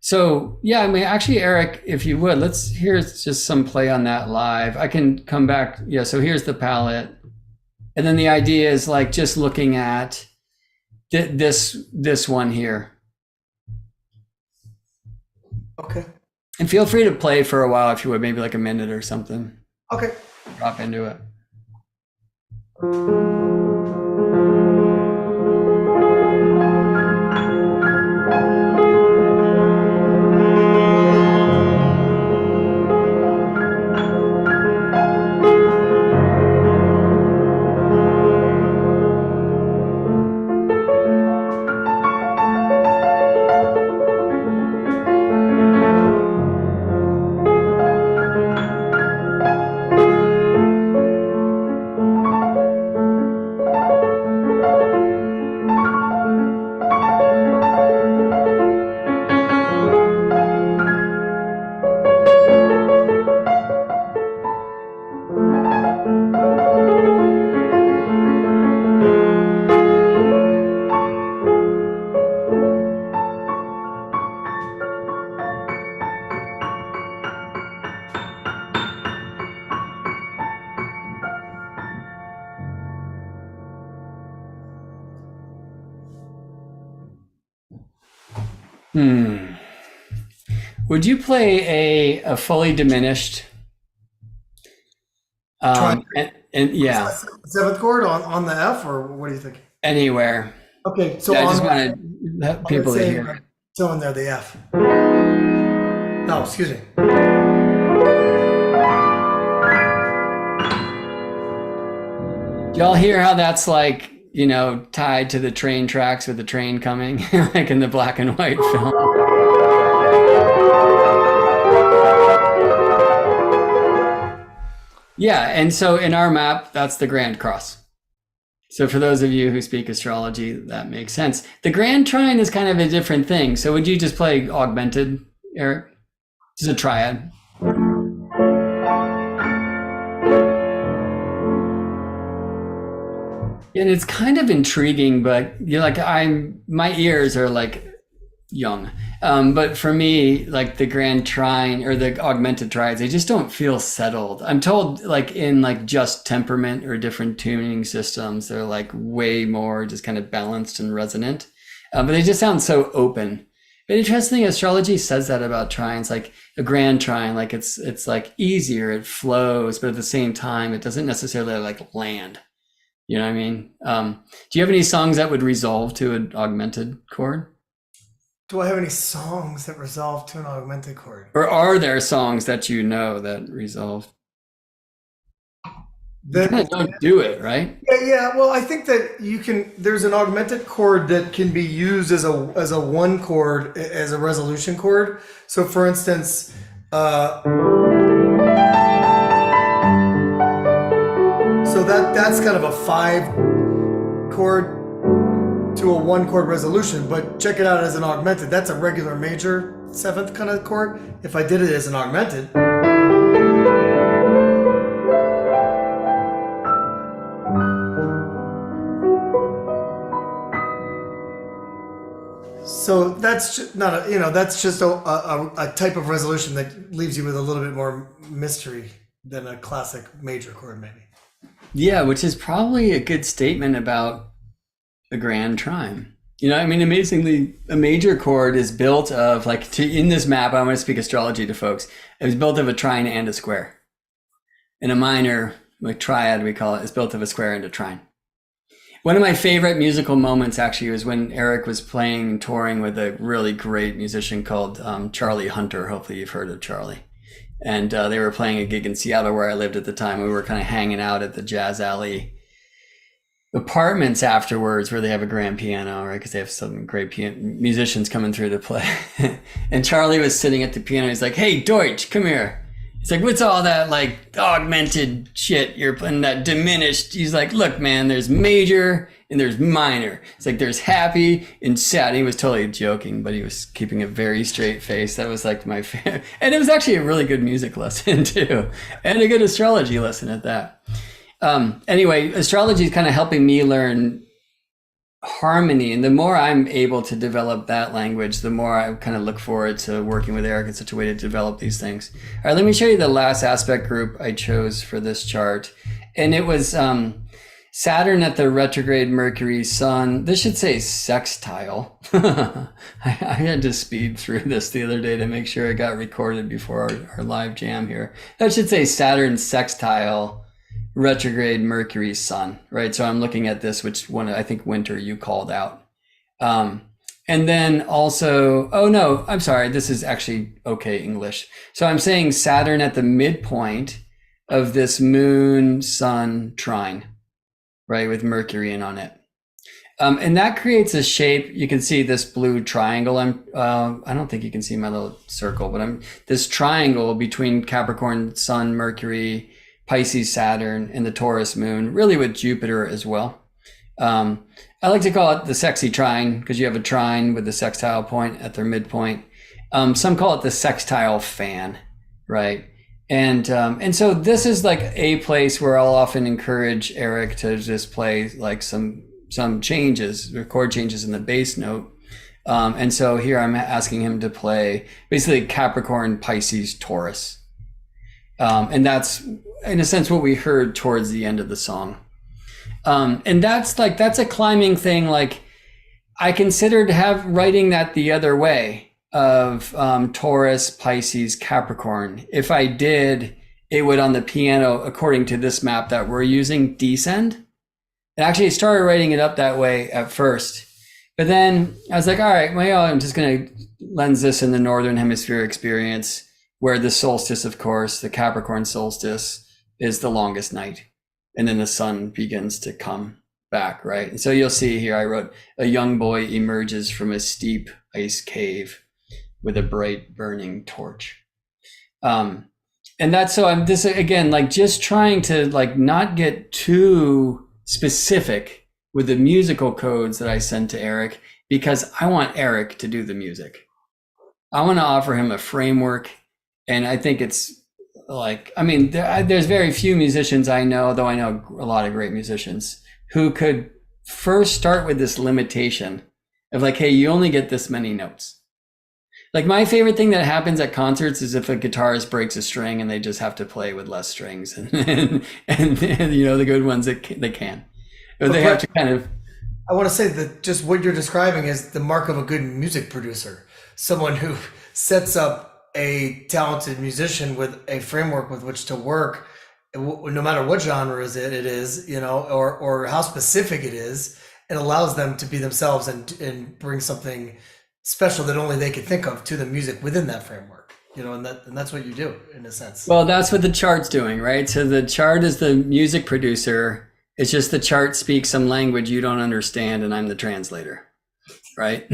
So yeah, I mean, actually, Erik, if you would, here's just some play on that live. I can come back. Yeah. So here's the palette. And then the idea is like just looking at this one here. Okay. And feel free to play for a while if you would, maybe like a minute or something. Okay. Drop into it. Would you play a fully diminished? And yeah, seventh chord on the F, or what do you think? Anywhere. Okay, so I just want to have people to hear. So in there, the F. No, excuse me. Do y'all hear how that's like, you know, tied to the train tracks with the train coming, like in the black and white film? Yeah, and so in our map, that's the Grand Cross. So for those of you who speak astrology, that makes sense. The Grand Trine is kind of a different thing. So would you just play augmented, Erik? It's a triad. And it's kind of intriguing, but you're like, my ears are like young. But for me, like the Grand Trine or the augmented triads, they just don't feel settled. I'm told like in like just temperament or different tuning systems, they're like way more just kind of balanced and resonant. But they just sound so open. But interesting, astrology says that about trines, like a Grand Trine, like it's like easier, it flows, but at the same time, it doesn't necessarily like land. You know what I mean? Do you have any songs that would resolve to an augmented chord? Do I have any songs that resolve to an augmented chord? Or are there songs that you know that resolve? You kind of don't do it, right? Yeah. Well, I think that there's an augmented chord that can be used as a one chord, as a resolution chord. So for instance, so that's kind of a 5 chord to a 1 chord resolution, but check it out as an augmented. That's a regular major 7th kind of chord. If I did it as an augmented. So that's not that's just a type of resolution that leaves you with a little bit more mystery than a classic major chord, maybe. Yeah, which is probably a good statement about a grand trime. You know, I mean, amazingly, a major chord is built of in this map, I'm going to speak astrology to folks. It was built of a trine and a square. And a minor, like triad, we call it, is built of a square and a trine. One of my favorite musical moments actually was when Erik was playing and touring with a really great musician called Charlie Hunter. Hopefully you've heard of Charlie. And they were playing a gig in Seattle where I lived at the time. We were kind of hanging out at the Jazz Alley apartments afterwards where they have a grand piano, right? Because they have some great musicians coming through to play. And Charlie was sitting at the piano. He's like, "Hey, Deutsch, come here." He's like, "What's all that like augmented shit you're playing, that diminished?" He's like, "Look, man, there's major and there's minor. It's like there's happy and sad." He was totally joking, but he was keeping a very straight face. That was like my favorite. And it was actually a really good music lesson too. And a good astrology lesson at that. Anyway, astrology is kind of helping me learn harmony. And the more I'm able to develop that language, the more I kind of look forward to working with Erik in such a way to develop these things. All right, let me show you the last aspect group I chose for this chart. And it was Saturn at the retrograde Mercury Sun. This should say sextile. I had to speed through this the other day to make sure it got recorded before our live jam here. That should say Saturn sextile retrograde Mercury Sun, right? So I'm looking at this, which one I think Winter you called out. And then also, oh no, I'm sorry, this is actually okay English. So I'm saying Saturn at the midpoint of this Moon Sun trine, right, with Mercury in on it. And that creates a shape. You can see this blue triangle. I don't think you can see my little circle, but this triangle between Capricorn Sun, Mercury, Pisces, Saturn, and the Taurus moon, really with Jupiter as well. I like to call it the sexy trine because you have a trine with the sextile point at their midpoint. Some call it the sextile fan, right? And so this is like a place where I'll often encourage Erik to just play like some changes, or chord changes in the bass note. And so here I'm asking him to play basically Capricorn, Pisces, Taurus. And that's in a sense what we heard towards the end of the song. And that's a climbing thing. Like I considered writing that the other way of Taurus, Pisces, Capricorn. If I did, it would on the piano, according to this map that we're using, descend. And actually I started writing it up that way at first. But then I was like, all right, well, I'm just going to lens this in the Northern Hemisphere experience, where the solstice, of course, the Capricorn solstice, is the longest night. And then the sun begins to come back, right? And so you'll see here, I wrote, a young boy emerges from a steep ice cave with a bright burning torch. And that's, so I'm this again, like just trying to like not get too specific with the musical codes that I send to Erik, because I want Erik to do the music. I want to offer him a framework. And I think it's like, I mean, there's very few musicians I know, though I know a lot of great musicians, who could first start with this limitation of like, hey, you only get this many notes. Like my favorite thing that happens at concerts is if a guitarist breaks a string and they just have to play with less strings and you know, the good ones that they can. But they have to kind of. I want to say that just what you're describing is the mark of a good music producer. Someone who sets up a talented musician with a framework with which to work, no matter what genre it is, you know, or how specific it is, it allows them to be themselves and bring something special that only they could think of to the music within that framework, you know, and that's what you do in a sense. Well, that's what the chart's doing, right? So the chart is the music producer. It's just the chart speaks some language you don't understand, and I'm the translator. Right?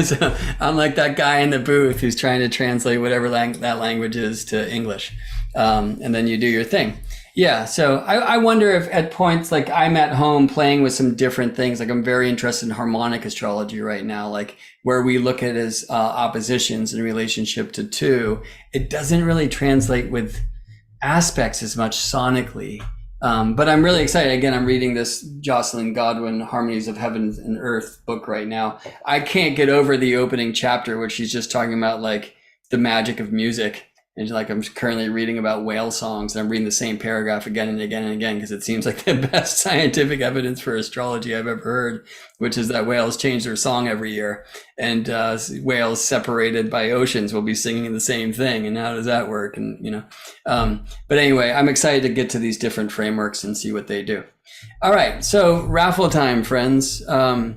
So I'm like that guy in the booth who's trying to translate whatever that language is to English. And then you do your thing. Yeah. So I wonder if at points, like I'm at home playing with some different things. Like I'm very interested in harmonic astrology right now, like where we look at it as oppositions in relationship to two. It doesn't really translate with aspects as much sonically But I'm really excited. Again, I'm reading this Jocelyn Godwin Harmonies of Heaven and Earth book right now. I can't get over the opening chapter, where she's just talking about like the magic of music. And like I'm currently reading about whale songs, and I'm reading the same paragraph again and again and again because it seems like the best scientific evidence for astrology I've ever heard, which is that whales change their song every year, and whales separated by oceans will be singing the same thing. And how does that work? And but anyway, I'm excited to get to these different frameworks and see what they do. All right, so raffle time, friends. I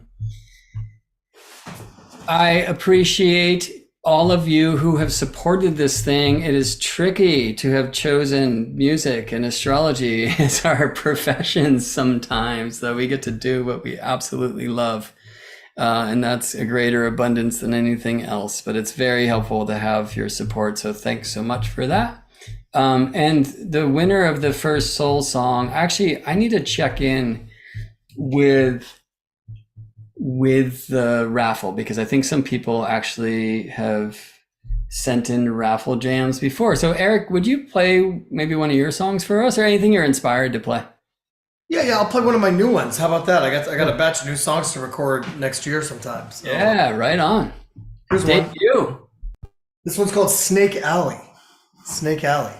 appreciate all of you who have supported this thing. It is tricky to have chosen music and astrology as our professions sometimes, though we get to do what we absolutely love. And that's a greater abundance than anything else, but it's very helpful to have your support. So thanks so much for that. And the winner of the first soul song, actually, I need to check in with the raffle, because I think some people actually have sent in raffle jams before. So Erik, would you play maybe one of your songs for us, or anything you're inspired to play? Yeah, I'll play one of my new ones. How about that? I got a batch of new songs to record next year sometime. So. Yeah, right on. Here's Debut. one. This one's called Snake Alley. Snake Alley.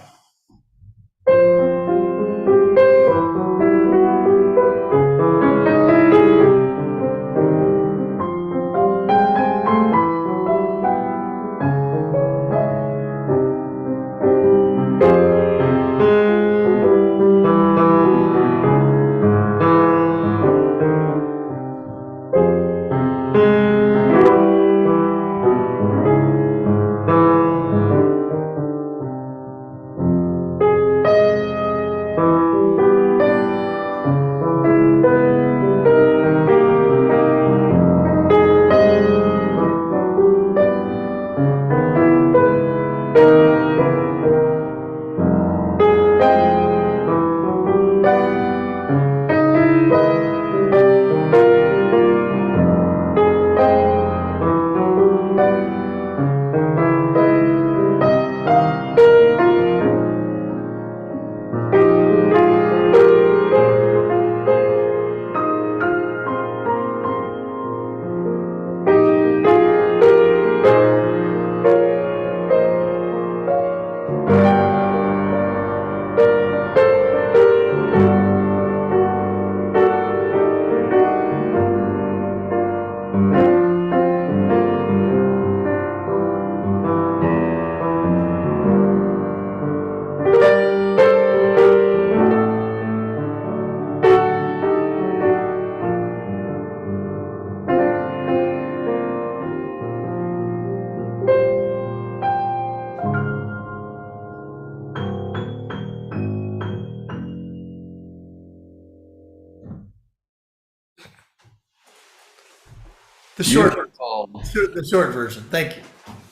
The short version. Thank you.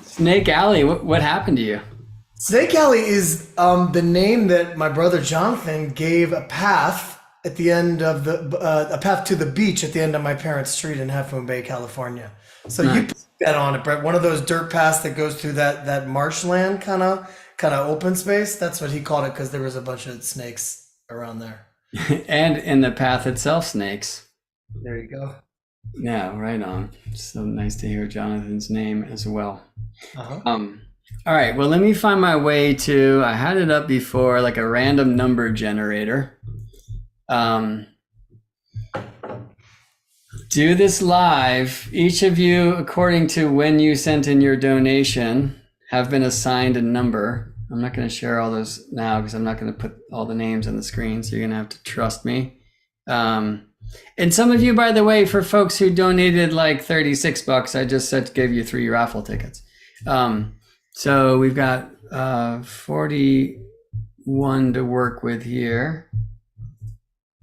Snake Alley. What happened to you? Snake Alley is the name that my brother Jonathan gave a path at the end of a path to the beach at the end of my parents' street in Half Moon Bay, California. So nice. You put that on it, Brett. One of those dirt paths that goes through that marshland kind of open space. That's what he called it because there was a bunch of snakes around there. And in the path itself, snakes. There you go. Yeah, right on. So nice to hear Jonathan's name as well. Uh-huh. All right, well, let me find my way to, I had it up before, like a random number generator. Do this live. Each of you, according to when you sent in your donation, have been assigned a number. I'm not going to share all those now because I'm not going to put all the names on the screen, so you're going to have to trust me. And some of you, by the way, for folks who donated like $36, I just said gave you 3 raffle tickets. So we've got 41 to work with here.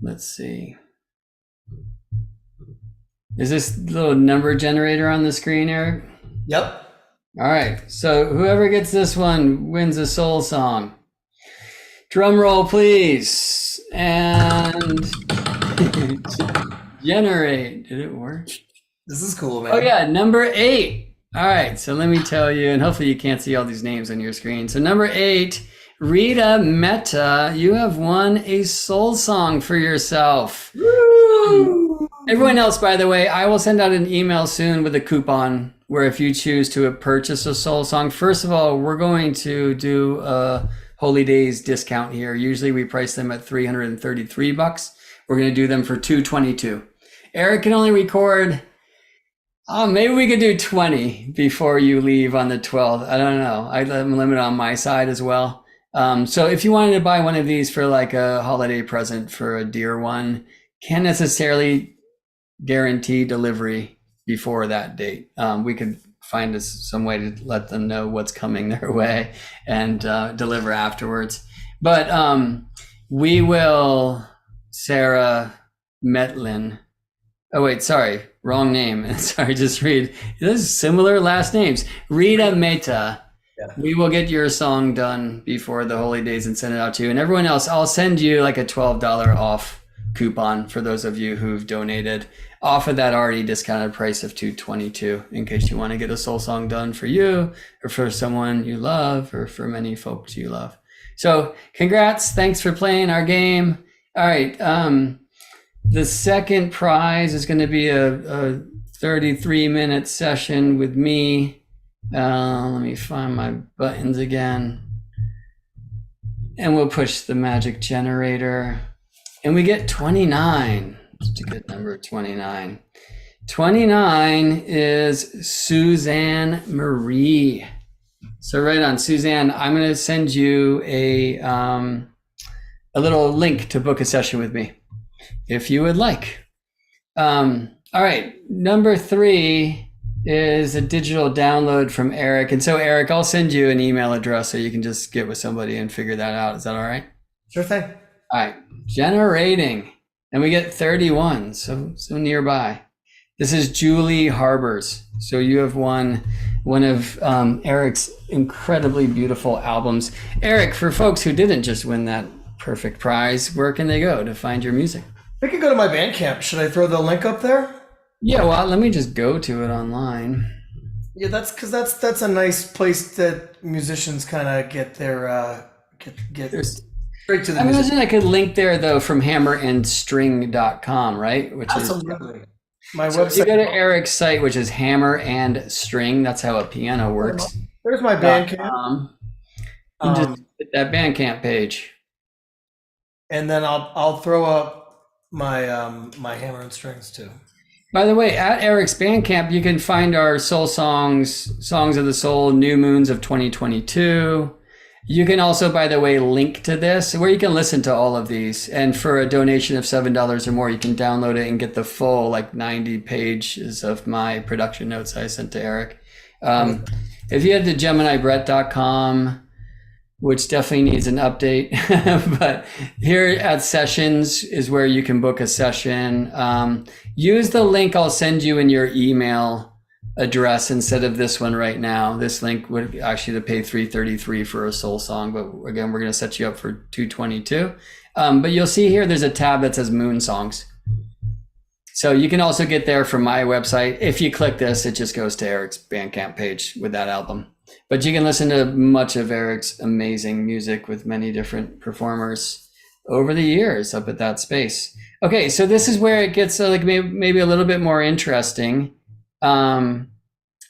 Let's see. Is this little number generator on the screen, Erik? Yep. All right. So whoever gets this one wins a soul song. Drum roll, please. And generate. Did it work? This is cool, man. Oh, yeah. Number 8. All right. So let me tell you, and hopefully you can't see all these names on your screen. So number 8 Rita Meta, you have won a soul song for yourself. Everyone else, by the way, I will send out an email soon with a coupon where if you choose to purchase a soul song, first of all, we're going to do a Holy Days discount here. Usually we price them at $333. We're going to do them for $222. Erik can only record, maybe we could do 20 before you leave on the 12th. I don't know. I'm limited on my side as well. So if you wanted to buy one of these for like a holiday present for a dear one, can't necessarily guarantee delivery before that date. We could find some way to let them know what's coming their way and deliver afterwards. But we will, Sarah Metlin. Oh, wait, sorry, wrong name. Sorry, just read. Those similar last names. Rita Meta. Yeah. We will get your song done before the Holy Days and send it out to you. And everyone else, I'll send you like a $12 off coupon for those of you who've donated off of that already discounted price of $222 in case you want to get a soul song done for you or for someone you love or for many folks you love. So congrats. Thanks for playing our game. All right. The second prize is going to be a 33-minute session with me. Let me find my buttons again. And we'll push the magic generator. And we get 29. It's a good number, 29. 29 is Suzanne Marie. So right on, Suzanne, I'm going to send you a little link to book a session with me, if you would like. All right, number 3 is a digital download from Erik. And so Erik, I'll send you an email address so you can just get with somebody and figure that out. Is that all right? Sure thing. All right, generating. And we get 31, so nearby. This is Julie Harbers. So you have won one of Erik's incredibly beautiful albums. Erik, for folks who didn't just win that perfect prize, where can they go to find your music? They can go to my Bandcamp. Should I throw the link up there? Yeah, well, let me just go to it online. Yeah, that's because that's a nice place that musicians kind of get their get straight to the music. I imagine I could link there though from hammerandstring.com, right? Which absolutely. My website. You go to Erik's site, which is Hammer and String. That's how a piano works. There's my Bandcamp. You just hit that Bandcamp page. And then I'll throw up my my Hammer and Strings too. By the way, at Erik's Bandcamp, you can find our soul songs, Songs of the Soul, New Moons of 2022. You can also, by the way, link to this where you can listen to all of these. And for a donation of $7 or more, you can download it and get the full 90 pages of my production notes I sent to Erik. If you head to GeminiBrett.com, which definitely needs an update, but here at Sessions is where you can book a session. Use the link I'll send you in your email address instead of this one right now. This link would actually to pay $333 for a soul song, but again, we're going to set you up for $222. But you'll see here there's a tab that says Moon Songs. So you can also get there from my website. If you click this, it just goes to Erik's Bandcamp page with that album. But you can listen to much of Erik's amazing music with many different performers over the years up at that space. Okay, so this is where it gets maybe a little bit more interesting. And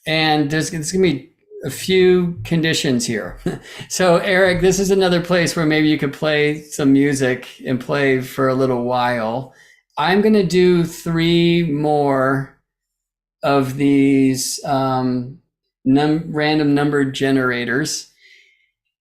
there's going to be a few conditions here. So Erik, this is another place where maybe you could play some music and play for a little while. I'm going to do 3 more of these random number generators.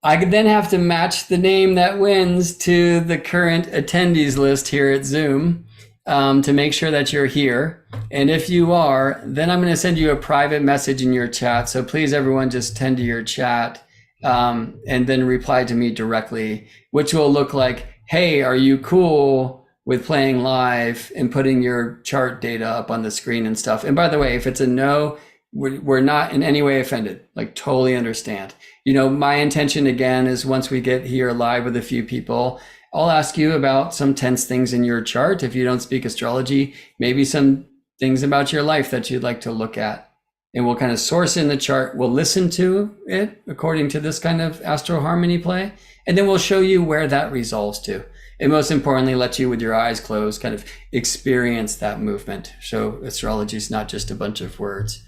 I could then have to match the name that wins to the current attendees list here at Zoom to make sure that you're here. And if you are, then I'm going to send you a private message in your chat. So please, everyone, just tend to your chat and then reply to me directly, which will look like, hey, are you cool with playing live and putting your chart data up on the screen and stuff? And by the way, if it's a no, we're not in any way offended, totally understand. My intention again is once we get here live with a few people, I'll ask you about some tense things in your chart. If you don't speak astrology, maybe some things about your life that you'd like to look at. and we'll kind of source in the chart. We'll listen to it according to this kind of astro harmony play, and then we'll show you where that resolves to. And most importantly, let you with your eyes closed kind of experience that movement. So astrology is not just a bunch of words.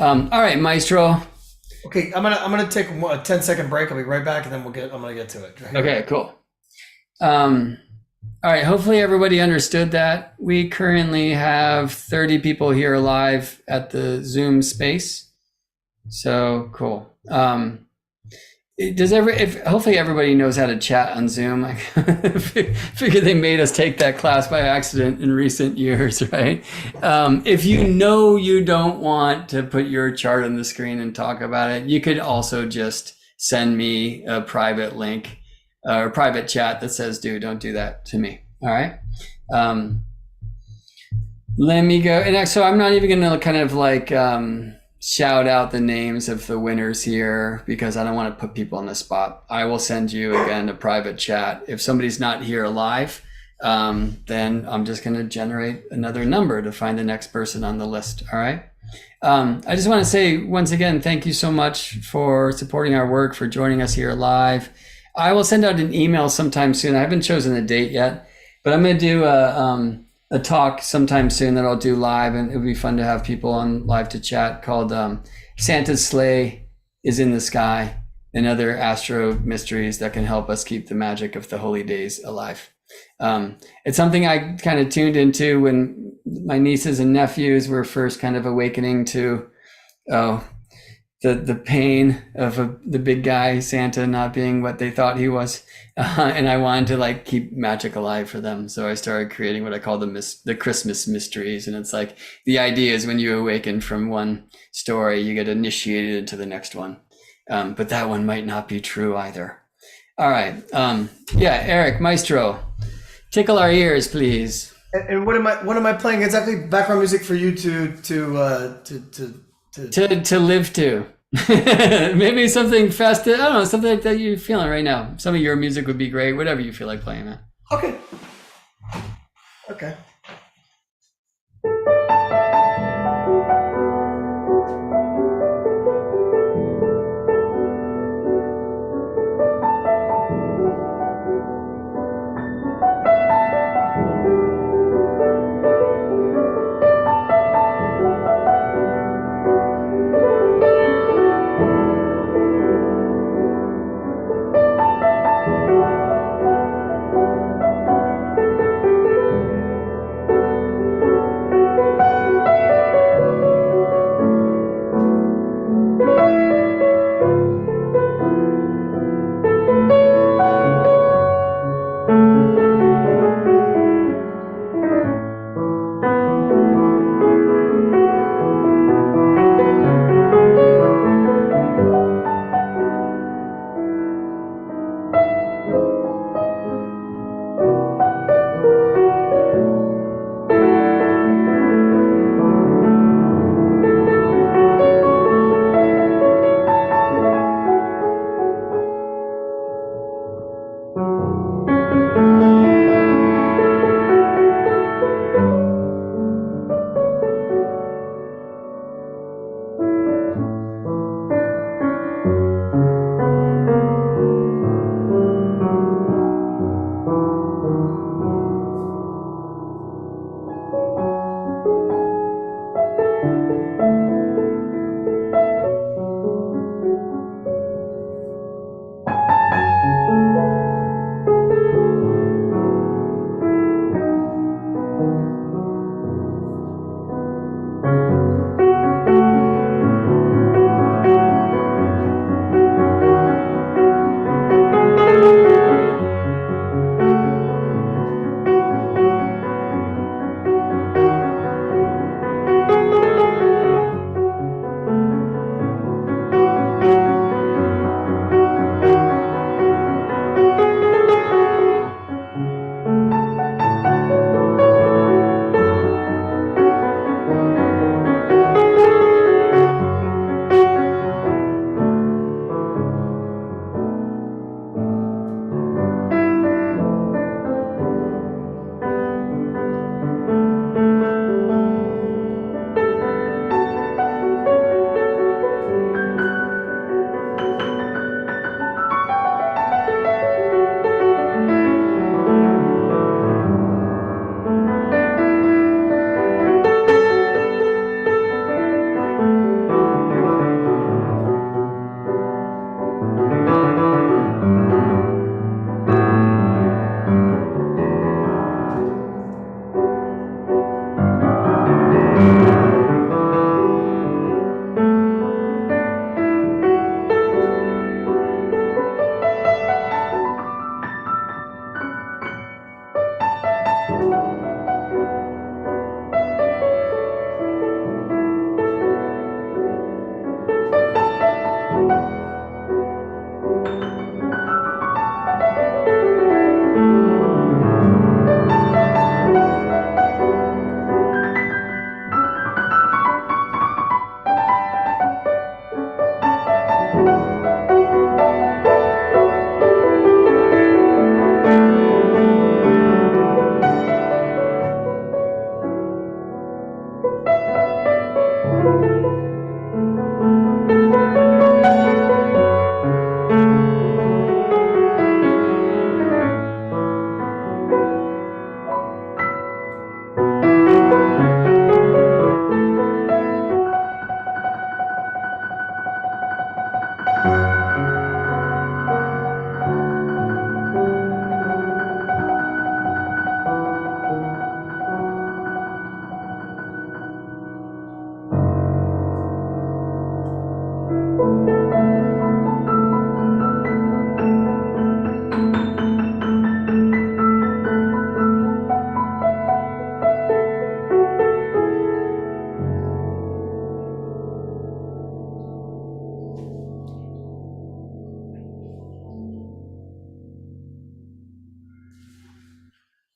All right, Maestro. Okay, I'm gonna take a 10-second break. I'll be right back, and then I'm gonna get to it. Okay, cool. All right, hopefully everybody understood that. We currently have 30 people here live at the Zoom space. So cool. Hopefully everybody knows how to chat on Zoom. I figure they made us take that class by accident in recent years, right? If you know you don't want to put your chart on the screen and talk about it, you could also just send me a private link or private chat that says, don't do that to me. All right. Let me go. And so I'm not even going to kind of like shout out the names of the winners here because I don't want to put people on the spot. I will send you again a private chat. If somebody's not here live, then I'm just going to generate another number to find the next person on the list. All right. I just want to say once again, thank you so much for supporting our work, for joining us here live. I will send out an email sometime soon. I haven't chosen a date yet, but I'm going to do a talk sometime soon that I'll do live, and it would be fun to have people on live to chat, called Santa's Sleigh is in the Sky and Other Astro Mysteries that can help us keep the magic of the holy days alive. It's something I kind of tuned into when my nieces and nephews were first kind of awakening to the pain of the big guy Santa not being what they thought he was, and I wanted to like keep magic alive for them. So I started creating what I call the Christmas mysteries, and it's like the idea is when you awaken from one story, you get initiated into the next one, but that one might not be true either. All right, Erik, Maestro, tickle our ears, please. And what am I playing exactly? Background music for you to live to. Maybe something fast. I don't know, something like that you're feeling right now. Some of your music would be great. Whatever you feel like playing, man. Okay.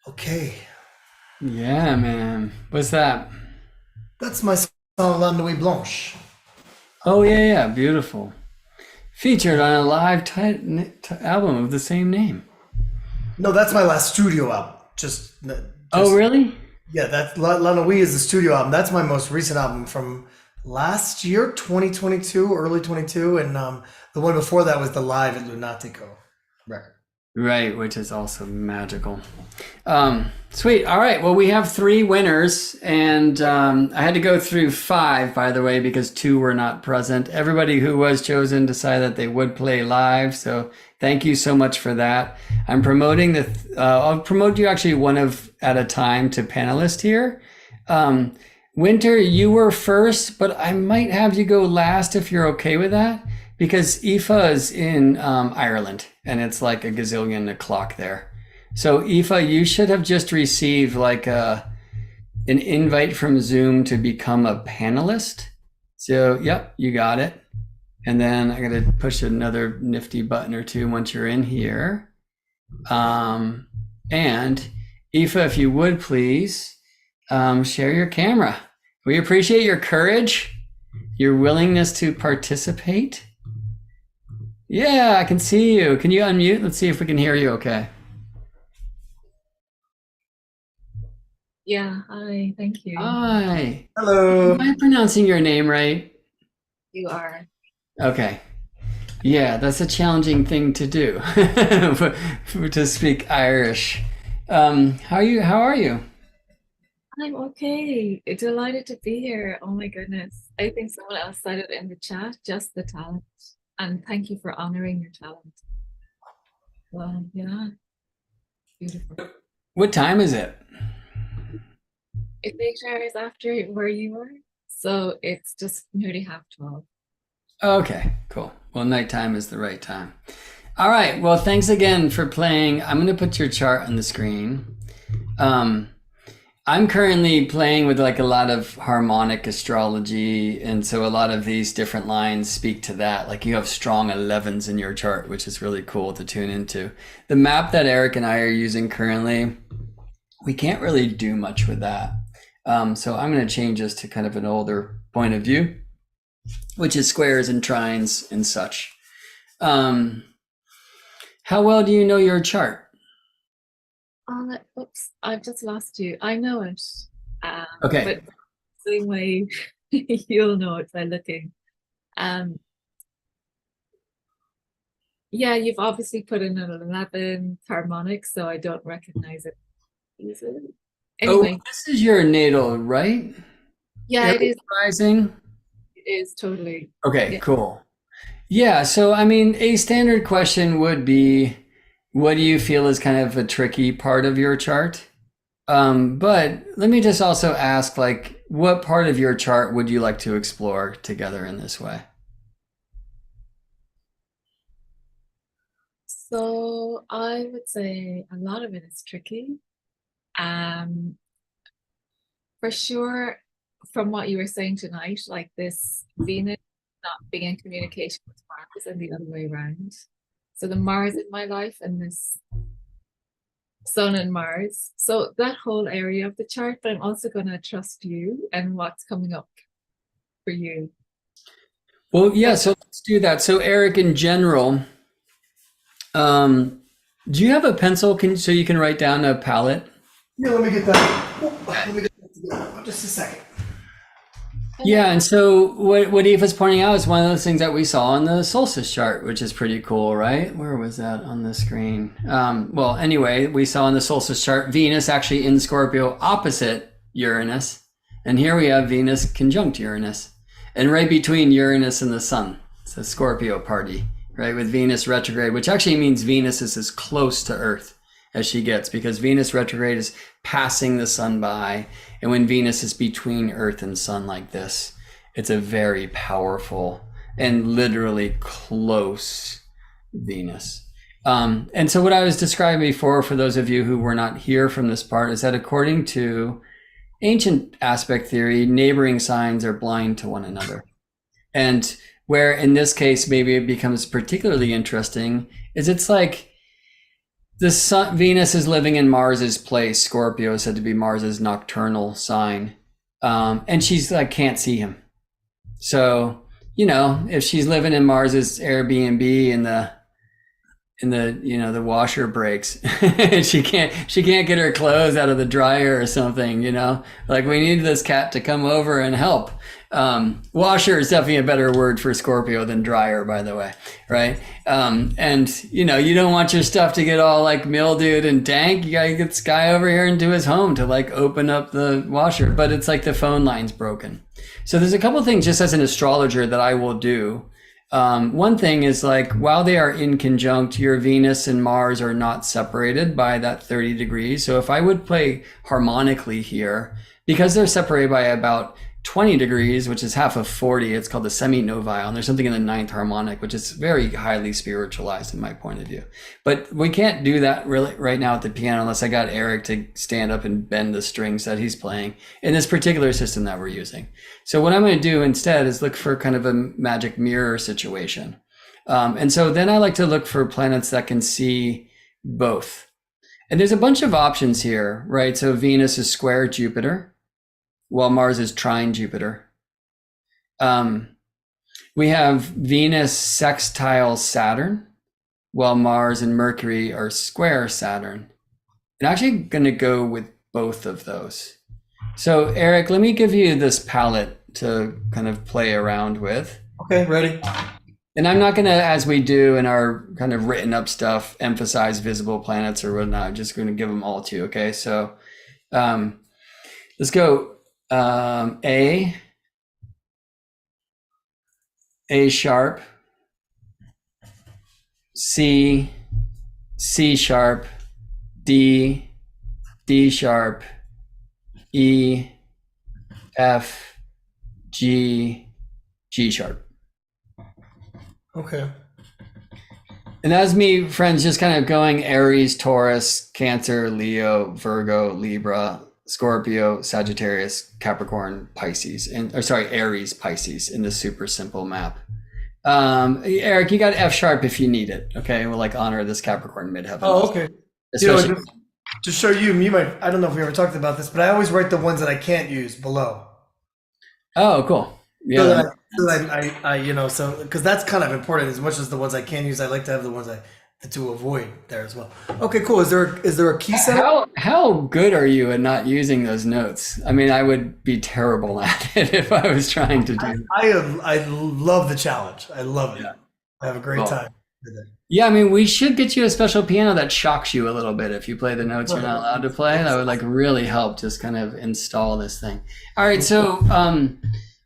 Okay. Yeah, man. What's that? That's my song La Nuit Blanche. Oh, yeah, yeah. Beautiful. Featured on a live album of the same name. No, that's my last studio album. Oh, really? Yeah, that's La Nuit is the studio album. That's my most recent album from last year, 2022, early 22, and the one before that was the Live at Lunatico record. Right, which is also magical. Sweet. All right. Well, we have 3 winners, and I had to go through 5, by the way, because 2 were not present. Everybody who was chosen decided that they would play live, so thank you so much for that. I'm promoting I'll promote you actually one at a time to panelist here. Winter, you were first, but I might have you go last if you're okay with that, because Aoife is in Ireland, and it's like a gazillion o'clock there. So Aoife, you should have just received like an invite from Zoom to become a panelist. So, yep, you got it. And then I got to push another nifty button or two once you're in here. And Aoife, if you would please share your camera. We appreciate your courage, your willingness to participate. Yeah, I can see you. Can you unmute? Let's see if we can hear you okay. Yeah, hi, thank you. Hi. Hello. Am I pronouncing your name right? You are. Okay. Yeah, that's a challenging thing to do, to speak Irish. How are you? I'm okay. Delighted to be here. Oh my goodness. I think someone else said it in the chat, just the talent. And thank you for honoring your talent. Well, yeah, beautiful. What time is it? It's 8 hours after where you were, so it's just nearly 12:30. Okay, cool. Well, nighttime is the right time. All right. Well, thanks again for playing. I'm going to put your chart on the screen. I'm currently playing with like a lot of harmonic astrology, and so a lot of these different lines speak to that. Like you have strong 11s in your chart, which is really cool to tune into. The map that Erik and I are using currently, we can't really do much with that. So I'm going to change this to kind of an older point of view, which is squares and trines and such. How well do you know your chart? Oops, I've just lost you. I know it. Okay. But same way you'll know it by looking. Yeah, you've obviously put in an 11 harmonic, so I don't recognize it easily. Anyway. Oh, this is your natal, right? Yeah, it is. Rising? It is totally. Okay, Yeah. Cool. Yeah, so I mean, a standard question would be, what do you feel is kind of a tricky part of your chart? But let me just also ask, like, what part of your chart would you like to explore together in this way? So I would say a lot of it is tricky. For sure, from what you were saying tonight, like this Venus not being in communication with Mars and the other way around. So the Mars in my life and this Sun and Mars. So that whole area of the chart, but I'm also going to trust you and what's coming up for you. Well, yeah, so let's do that. So Erik, in general, do you have a pencil so you can write down a palette? Yeah, let me get that. Let me get that together. Just a second. Yeah, and so what Eve was pointing out is one of those things that we saw in the solstice chart, which is pretty cool, right? Where was that on the screen? Well, anyway, we saw in the solstice chart Venus actually in Scorpio opposite Uranus, and here we have Venus conjunct Uranus, and right between Uranus and the Sun, it's a Scorpio party, right? With Venus retrograde, which actually means Venus is as close to Earth as she gets, because Venus retrograde is passing the Sun by. And when Venus is between Earth and Sun like this, it's a very powerful and literally close Venus. And so what I was describing before, for those of you who were not here from this part, is that according to ancient aspect theory, neighboring signs are blind to one another. And where in this case, maybe it becomes particularly interesting, is it's like the Sun, Venus is living in Mars's place. Scorpio is said to be Mars's nocturnal sign. And she's like, can't see him. So, if she's living in Mars's Airbnb and the washer breaks and she can't get her clothes out of the dryer or something, like we need this cat to come over and help. Washer is definitely a better word for Scorpio than dryer, by the way, right? And you don't want your stuff to get all like mildewed and dank. You gotta get this guy over here into his home to like open up the washer, but it's like the phone line's broken. So there's a couple things just as an astrologer that I will do. One thing is like, while they are in conjunct, your Venus and Mars are not separated by that 30 degrees. So if I would play harmonically here, because they're separated by about 20 degrees, which is half of 40, it's called the semi-novile, and there's something in the ninth harmonic, which is very highly spiritualized in my point of view. But we can't do that really right now at the piano unless I got Erik to stand up and bend the strings that he's playing in this particular system that we're using. So what I'm going to do instead is look for kind of a magic mirror situation. And so then I like to look for planets that can see both. And there's a bunch of options here, right? So Venus is square Jupiter, while Mars is trine Jupiter. We have Venus sextile Saturn, while Mars and Mercury are square Saturn. I'm actually going to go with both of those. So Erik, let me give you this palette to kind of play around with. Okay, ready. And I'm not going to, as we do in our kind of written up stuff, emphasize visible planets or whatnot. I'm just going to give them all to you, okay? So let's go. A sharp, C sharp, D sharp, E, F, G sharp. Okay. And that's me, friends, just kind of going Aries, Taurus, Cancer, Leo, Virgo, Libra, Scorpio, Sagittarius, Capricorn, Pisces, Aries, Pisces in the super simple map. Erik, you got F sharp if you need it. Okay, we'll like honor this Capricorn midheaven. Oh, okay. Especially, to show you, I don't know if we ever talked about this, but I always write the ones that I can't use below. Oh, cool. Yeah. Because that's kind of important. As much as the ones I can use, I like to have the ones to avoid there as well. Okay, cool. Is there a key set? How good are you at not using those notes? I mean, I would be terrible at it if I was trying to do. I love the challenge. I love it. Yeah. I have a great time with it. Yeah, I mean, we should get you a special piano that shocks you a little bit if you play the notes you're not allowed to play. That would like really help just kind of install this thing. All right, so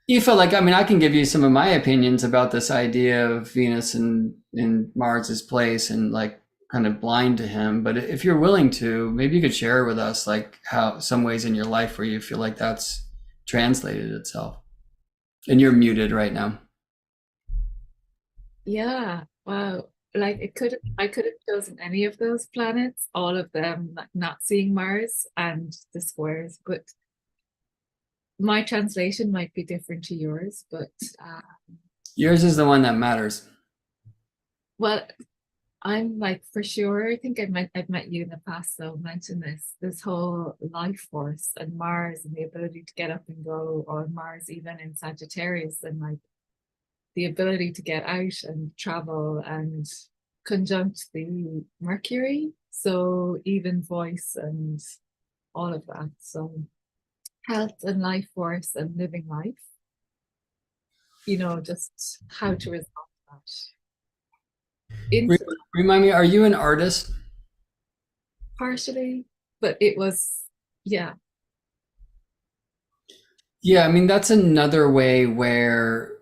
Aoife, I can give you some of my opinions about this idea of Venus and in Mars's place and like kind of blind to him. But if you're willing to, maybe you could share with us like how some ways in your life where you feel like that's translated itself. And you're muted right now. Yeah, wow. Like I could have chosen any of those planets, all of them, like not seeing Mars and the squares, but my translation might be different to yours, but yours is the one that matters. Well, I'm like for sure. I think I've met you in the past, so mention this whole life force and Mars and the ability to get up and go, or Mars even in Sagittarius and like the ability to get out and travel and conjunct the Mercury, so even voice and all of that. So health and life force and living life. just how to resolve that. Re- Remind me, are you an artist? Partially, but it was, yeah. Yeah, I mean, that's another way where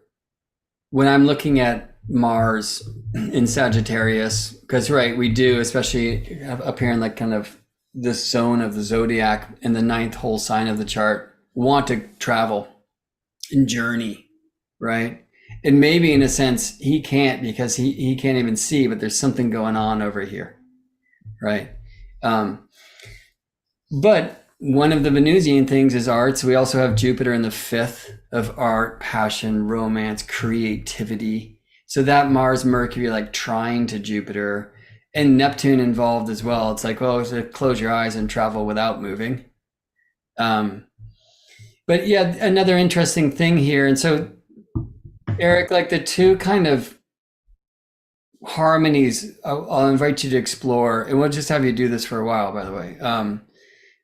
when I'm looking at Mars in Sagittarius, because right, we do, especially up here in like kind of this zone of the zodiac in the ninth whole sign of the chart, want to travel and journey, right? And maybe in a sense he can't because he can't even see, but there's something going on over here, right? But one of the Venusian things is art. So we also have Jupiter in the fifth of art, passion, romance, creativity. So that Mars, Mercury, like trying to Jupiter, and Neptune involved as well. It's like, well, so close your eyes and travel without moving. But yeah, another interesting thing here. And so, Erik, like the two kind of harmonies I'll invite you to explore, and we'll just have you do this for a while, by the way.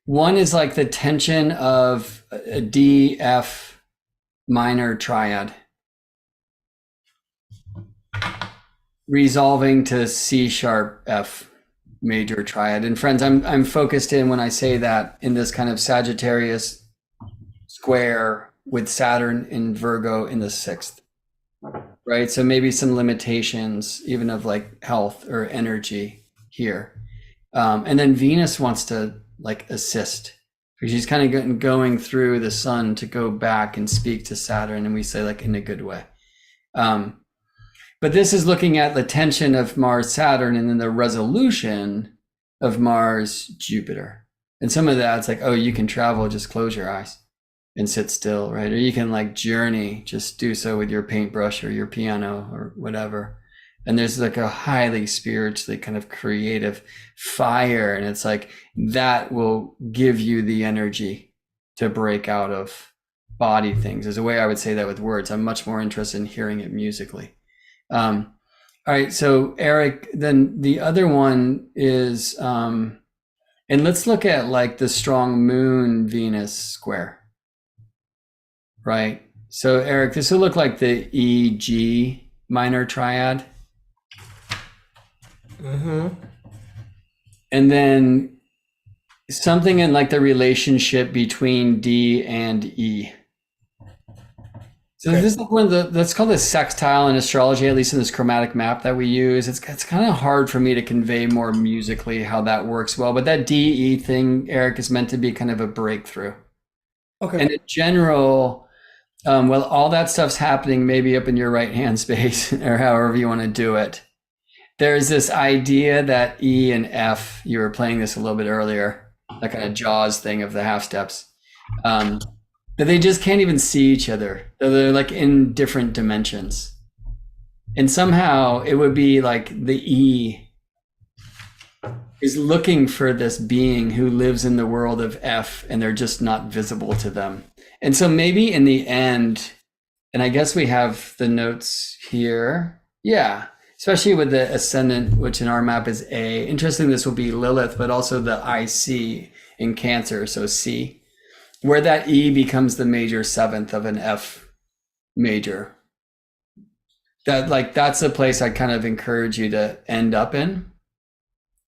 One is like the tension of a D, F minor triad, resolving to C sharp, F major triad. And friends, I'm focused in when I say that in this kind of Sagittarius square with Saturn in Virgo in the sixth, right? So maybe some limitations even of like health or energy here. And then Venus wants to like assist, because she's kind of going through the sun to go back and speak to Saturn, and we say like in a good way. But this is looking at the tension of Mars Saturn and then the resolution of Mars Jupiter. And some of that's like, oh, you can travel, just close your eyes and sit still, right? Or you can like journey, just do so with your paintbrush or your piano or whatever. And there's like a highly spiritually kind of creative fire. And it's like that will give you the energy to break out of body things. There's a way I would say that with words. I'm much more interested in hearing it musically. All right. So Erik, then the other one is, and let's look at like the strong moon Venus square, right? So Erik, this will look like the E-G minor triad. Mm-hmm. And then something in like the relationship between D and E. So this is like one of the, that's called a sextile in astrology, at least in this chromatic map that we use. It's kind of hard for me to convey more musically how that works well, but that DE thing, Erik, is meant to be kind of a breakthrough. Okay. And in general, well, all that stuff's happening maybe up in your right hand space or however you want to do it. There's this idea that E and F, you were playing this a little bit earlier, that kind of Jaws thing of the half steps, that they just can't even see each other. They're like in different dimensions. And somehow it would be like the E is looking for this being who lives in the world of F, and they're just not visible to them. And so maybe in the end, and I guess we have the notes here. Yeah. Especially with the ascendant, which in our map is A. Interesting, this will be Lilith, but also the IC in Cancer, so C, where that E becomes the major seventh of an F major. That's a place I kind of encourage you to end up in.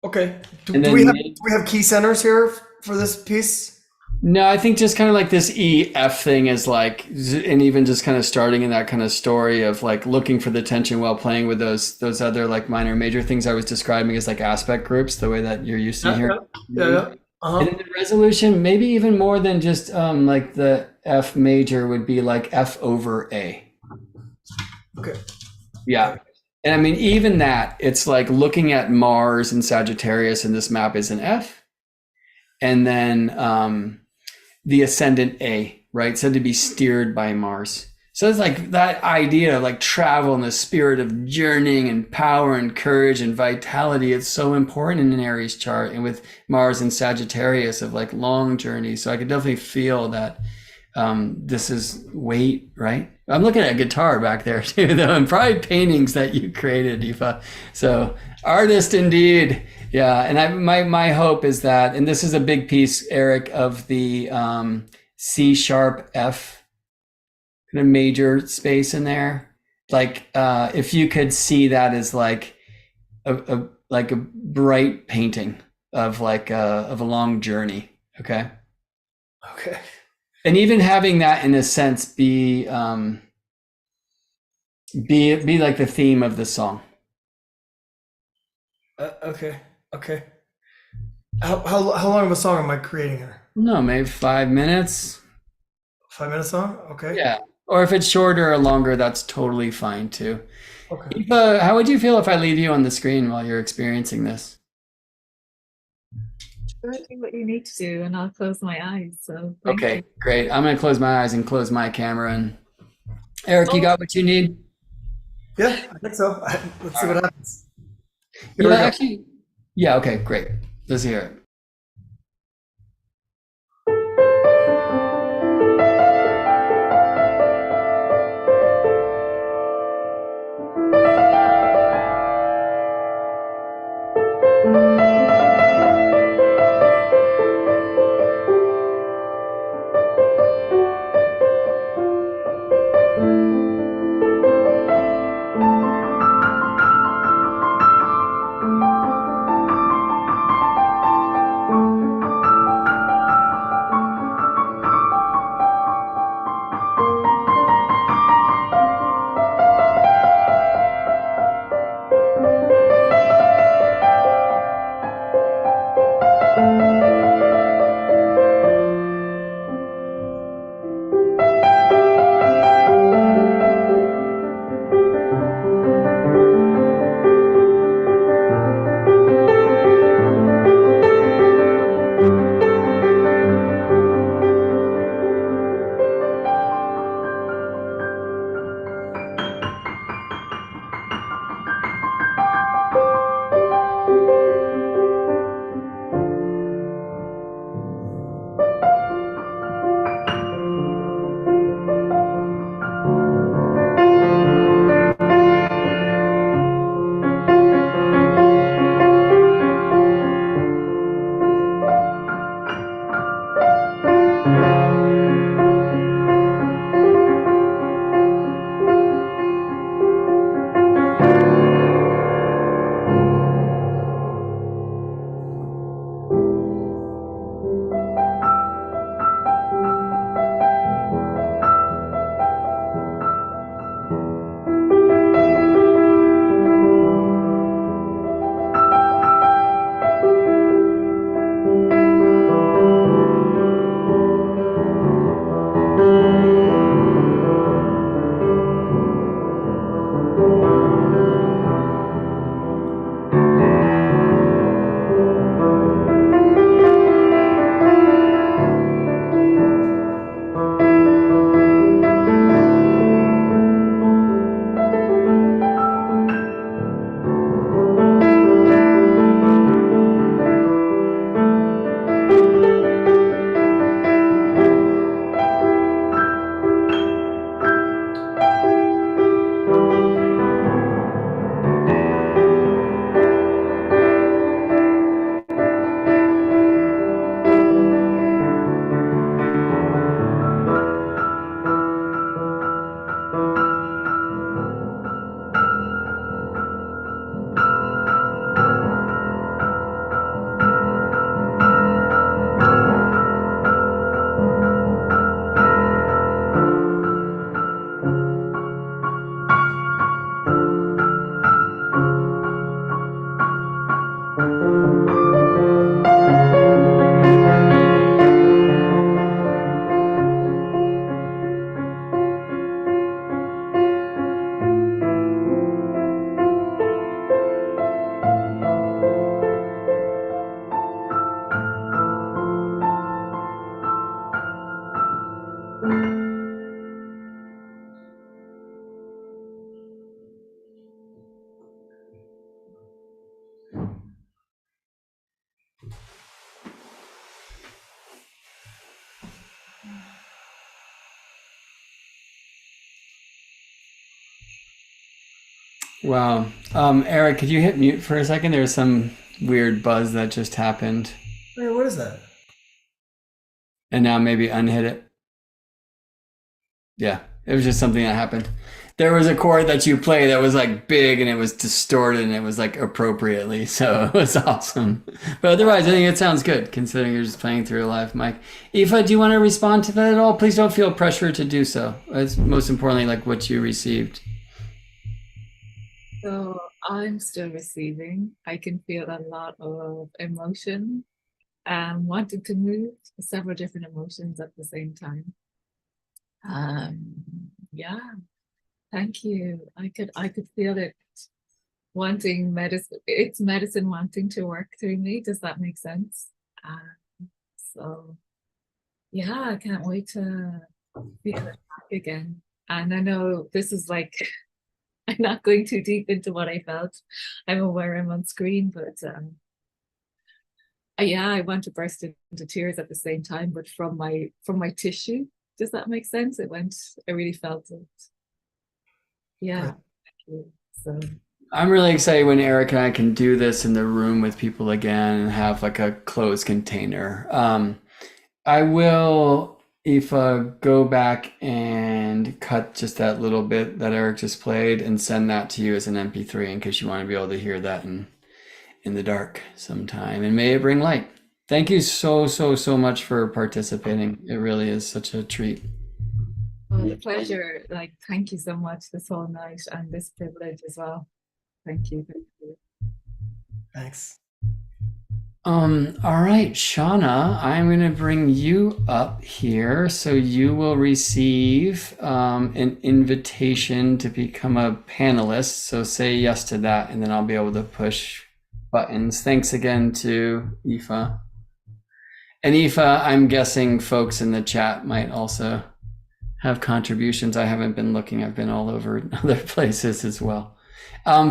Okay. Do we have key centers here for this piece? No, I think just kind of like this EF thing is like, and even just kind of starting in that kind of story of like looking for the tension while playing with those other like minor major things I was describing as like aspect groups, the way that you're used to here. Yeah. And then the resolution, maybe even more than just like the F major would be like F over A. Okay. Yeah. And I mean, even that, it's like looking at Mars and Sagittarius, and this map is an F. And then the ascendant A, right? Said to be steered by Mars. So it's like that idea of like travel and the spirit of journeying and power and courage and vitality. It's so important in an Aries chart, and with Mars and Sagittarius of like long journeys. So I could definitely feel that this is weight, right? I'm looking at a guitar back there too, though, and probably paintings that you created, Aoife. So artist indeed. Yeah, and my hope is that, and this is a big piece, Erik, of the C sharp F kind of major space in there. Like if you could see that as like a bright painting of like of a long journey. Okay. Okay. And even having that in a sense be like the theme of the song. Okay. Okay. How long of a song am I creating here? No, maybe 5 minutes. 5 minute song? Okay. Yeah. Or if it's shorter or longer, that's totally fine too. Okay. Eva, how would you feel if I leave you on the screen while you're experiencing this? Sure, do what you need to do, and I'll close my eyes. So thank Okay, you. great. I'm gonna close my eyes and close my camera. And Eric, you got what you need? Yeah, I think so. Let's see what happens. Here Yeah, we go. actually, yeah, okay, great. Let's hear it. Wow. Eric, could you hit mute for a second? There's some weird buzz that just happened. Wait, what is that? And now maybe unhit it. Yeah. It was just something that happened. There was a chord that you play that was like big and it was distorted and it was like appropriately. So it was awesome. But otherwise, I think it sounds good considering you're just playing through a live mic. Aoife, do you want to respond to that at all? Please don't feel pressure to do so. It's most importantly like what you received. So I'm still receiving. I can feel a lot of emotion and wanting to move several different emotions at the same time. Yeah, thank you. I could feel it wanting medicine. It's medicine wanting to work through me. Does that make sense? So yeah, I can't wait to feel it back again. And I know this is like I'm not going too deep into what I felt. I'm aware I'm on screen, but yeah, I want to burst into tears at the same time, but from my tissue. Does that make sense? I really felt it. Yeah. Right. Thank you. So I'm really excited when Eric and I can do this in the room with people again and have like a closed container. I will, Aoife, go back and cut just that little bit that Eric just played and send that to you as an MP3 in case you want to be able to hear that in the dark sometime. And may it bring light. Thank you so much for participating. It really is such a treat. well, the pleasure. Like, thank you so much this whole night and this privilege as well. Thank you. Thank you. Thanks. All right, Shauna, I'm going to bring you up here. So you will receive an invitation to become a panelist. So say yes to that, and then I'll be able to push buttons. Thanks again to Aoife. And Aoife, I'm guessing folks in the chat might also have contributions. I haven't been looking. I've been all over other places as well.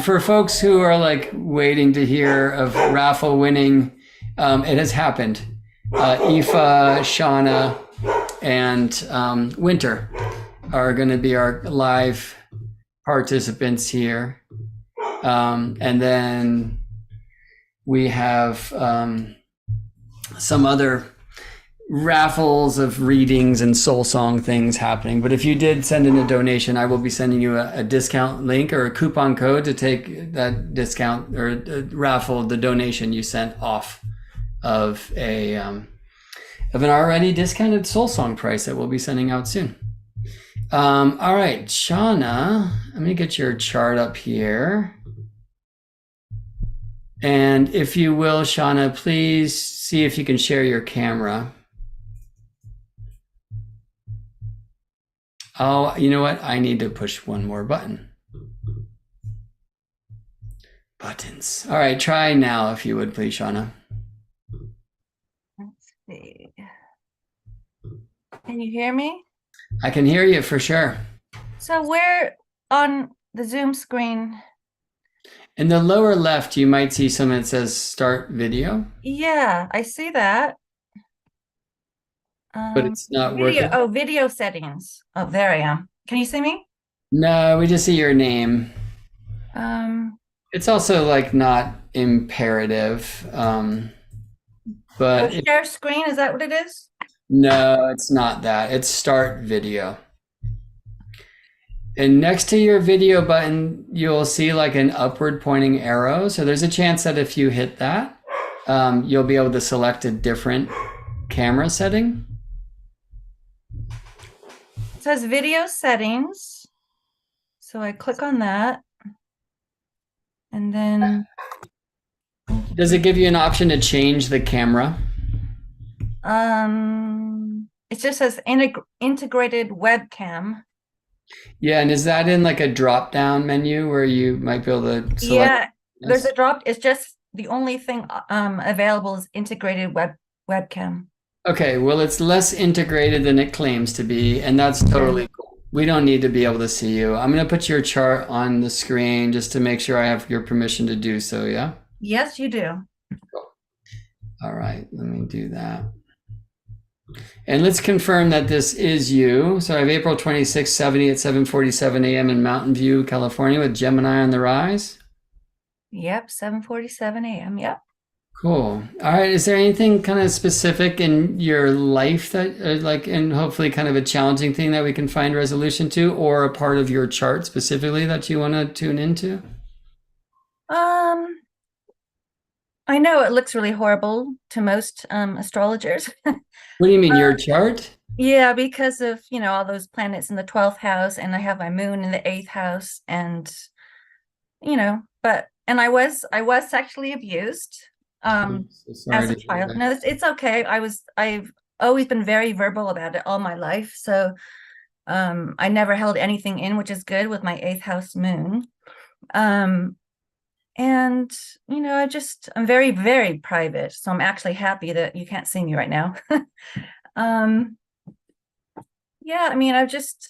For folks who are like waiting to hear of raffle winning, it has happened. Aoife, Shauna, and Winter are going to be our live participants here. And then we have some other raffles of readings and soul song things happening. But if you did send in a donation, I will be sending you a discount link or a coupon code to take that discount or raffle, the donation you sent off of an already discounted soul song price that we'll be sending out soon. All right, Shauna, let me get your chart up here. And if you will, Shauna, please see if you can share your camera. Oh, you know what? I need to push one more button. Buttons. All right, try now if you would, please, Shauna. Let's see. Can you hear me? I can hear you for sure. So where on the Zoom screen? In the lower left, you might see something that says start video. Yeah, I see that. But it's not video, working. oh, video settings. Oh, there I am. Can you see me? No, we just see your name. It's also like not imperative. But share screen, is that what it is? No, it's not that. It's start video. And next to your video button, you'll see like an upward pointing arrow. So there's a chance that if you hit that, you'll be able to select a different camera setting. It says video settings. So I click on that. And then Does it give you an option to change the camera? it just says integrated webcam. Yeah, and is that in like a drop down menu where you might be able to select? Yeah, there's a drop. It's just the only thing available is integrated webcam. Okay, well, it's less integrated than it claims to be, and that's totally cool. We don't need to be able to see you. I'm going to put your chart on the screen just to make sure I have your permission to do so, yeah? Yes, you do. Cool. All right, let me do that. And let's confirm that this is you. So I have April 26, 70 at 7:47 a.m. in Mountain View, California with Gemini on the rise. Yep, 7:47 a.m. Yep. Cool. All right. Is there anything kind of specific in your life that, like, and hopefully kind of a challenging thing that we can find resolution to, or a part of your chart specifically that you want to tune into? Um, I know it looks really horrible to most astrologers. What do you mean, your chart? Yeah, because of, all those planets in the 12th house, and I have my moon in the 8th house, and and I was sexually abused So as sorry a to hear child. that. No, it's okay. I've always been very verbal about it all my life. So I never held anything in, which is good with my 8th house moon. Um and I'm very, very private. So I'm actually happy that you can't see me right now. um yeah, I mean, I've just,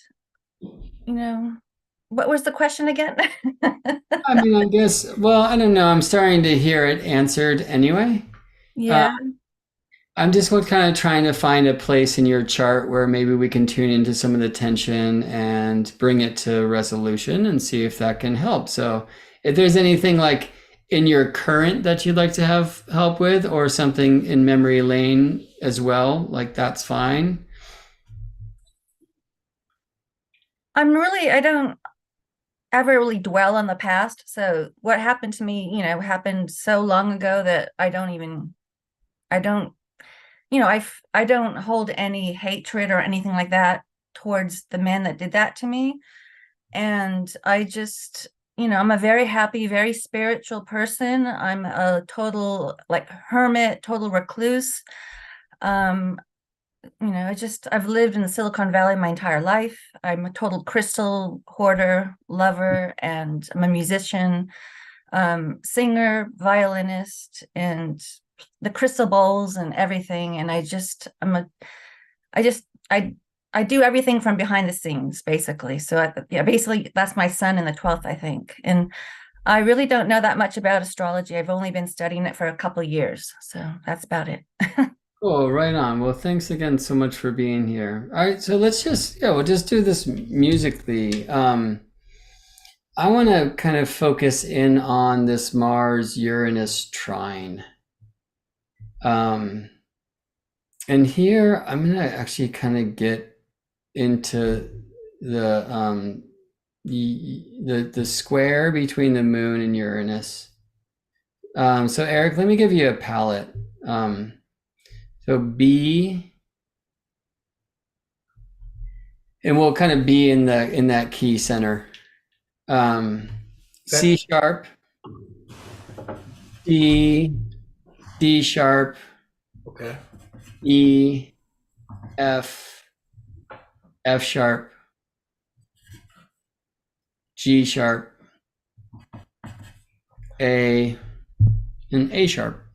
what was the question again? I mean, I guess, well, I don't know. I'm starting to hear it answered anyway. Uh, Yeah. I'm just kind of trying to find a place in your chart where maybe we can tune into some of the tension and bring it to resolution and see if that can help. So, if there's anything like in your current that you'd like to have help with, or something in memory lane as well, like that's fine. I don't ever really dwell on the past. So what happened to me, happened so long ago that I don't, I don't hold any hatred or anything like that towards the man that did that to me. And I just, I'm a very happy, very spiritual person. I'm a total like hermit, total recluse. Um, I've lived in the Silicon Valley my entire life. I'm a total crystal hoarder, lover, and I'm a musician, singer, violinist, and the crystal bowls and everything. And I just, I do everything from behind the scenes, basically. So yeah, basically that's my sun in the 12th, I think. And I really don't know that much about astrology. I've only been studying it for a couple of years. So that's about it. Cool, right on. Well, thanks again so much for being here. All right, so we'll just do this musically. I want to kind of focus in on this Mars Uranus trine. And here I'm gonna actually kind of get into the square between the moon and Uranus. So Erik, let me give you a palette. So B, and we'll kind of be in that key center. C sharp, D, D sharp, Okay. E, F, F sharp, G sharp, A, and A sharp.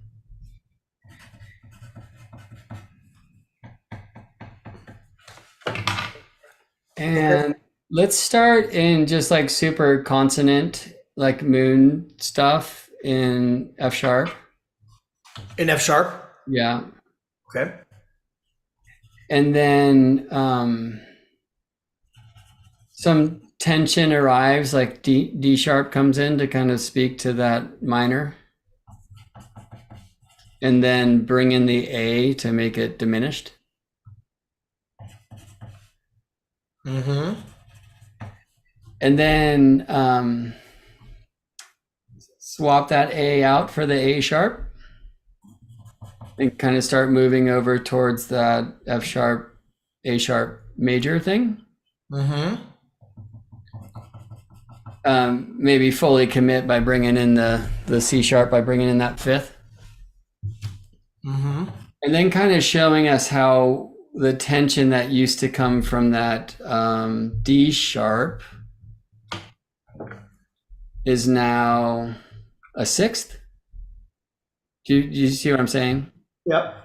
And let's start in just like super consonant, like moon stuff in F sharp. In F sharp. Yeah. Okay. And then some tension arrives, like D sharp comes in to kind of speak to that minor. And then bring in the A to make it diminished. Mm-hmm. And then swap that A out for the A sharp and kind of start moving over towards that F sharp, A sharp major thing. Mm-hmm. Maybe fully commit by bringing in the C sharp, by bringing in that fifth. Mm-hmm. And then kind of showing us how the tension that used to come from that D sharp is now a sixth. Do you see what I'm saying? Yep.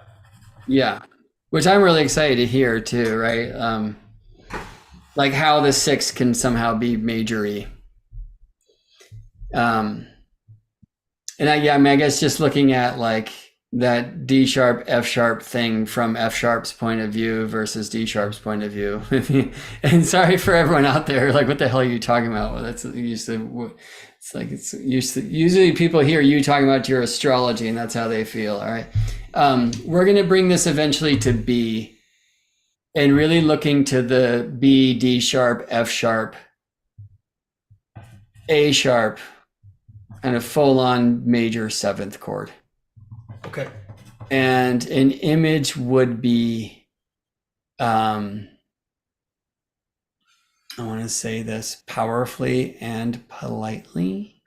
Yeah, which I'm really excited to hear too, right? Like how the sixth can somehow be majory. And I guess just looking at like that D sharp, F sharp thing from F sharp's point of view versus D sharp's point of view. And sorry for everyone out there, like, what the hell are you talking about? Well, that's used to, it's like, it's used to, usually people hear you talking about your astrology and that's how they feel. All right. We're going to bring this eventually to B, and really looking to the B, D sharp, F sharp, A sharp, and a full on major seventh chord. Okay. And an image would be, I want to say this powerfully and politely.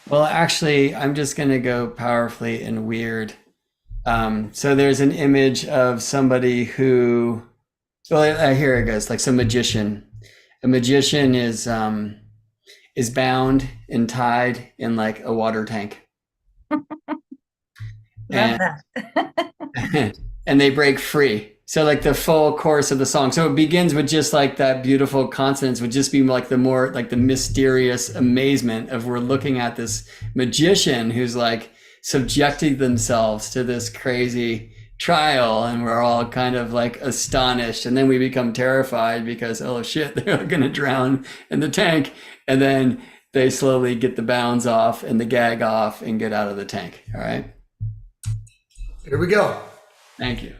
Well, actually, I'm just going to go powerfully and weird. So there's an image of somebody who, well, here it goes, like some magician. A magician is bound and tied in like a water tank. Love And, that. and they break free. So like the full chorus of the song. So it begins with just like that beautiful consonants, would just be like the more like the mysterious amazement of, we're looking at this magician who's like subjecting themselves to this crazy trial, and we're all kind of like astonished, and then we become terrified because, oh shit, they're gonna drown in the tank, and then they slowly get the bounds off and the gag off and get out of the tank. All right, Here we go. thank you.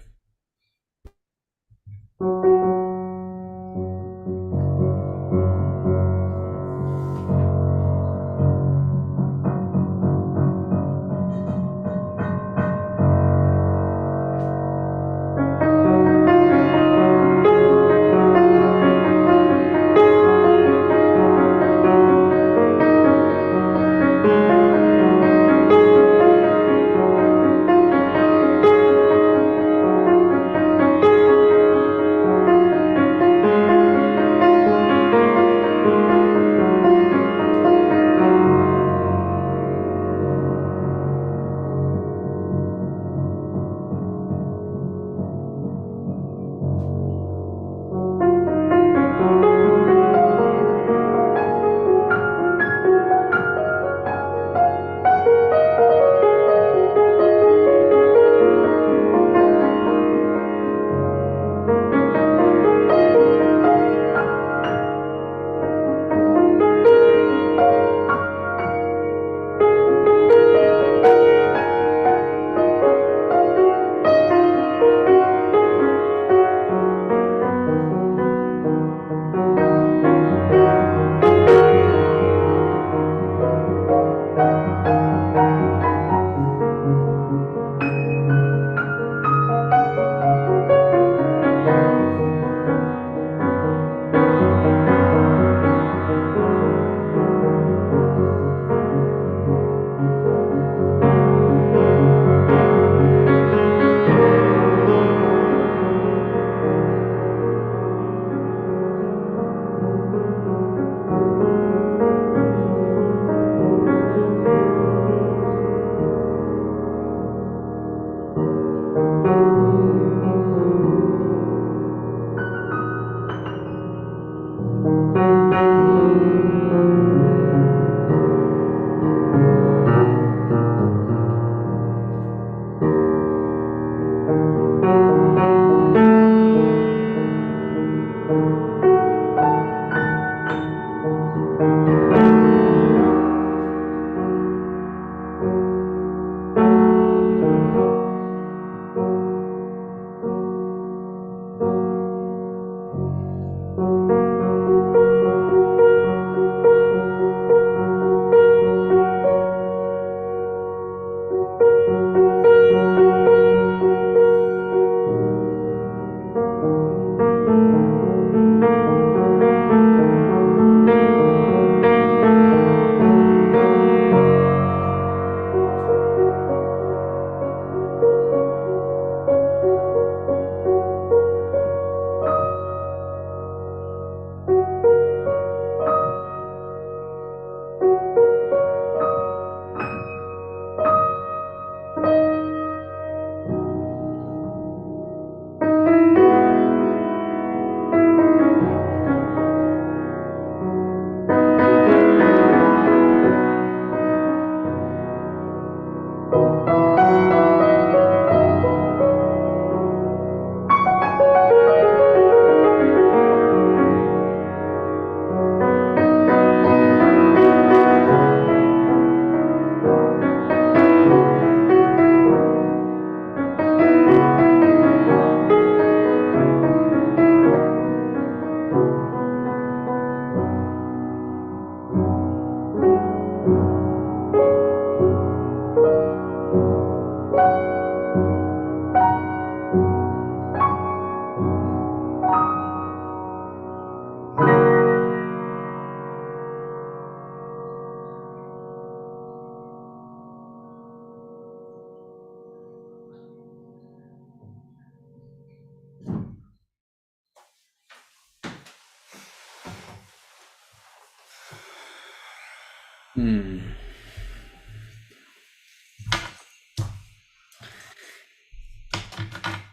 Hmm.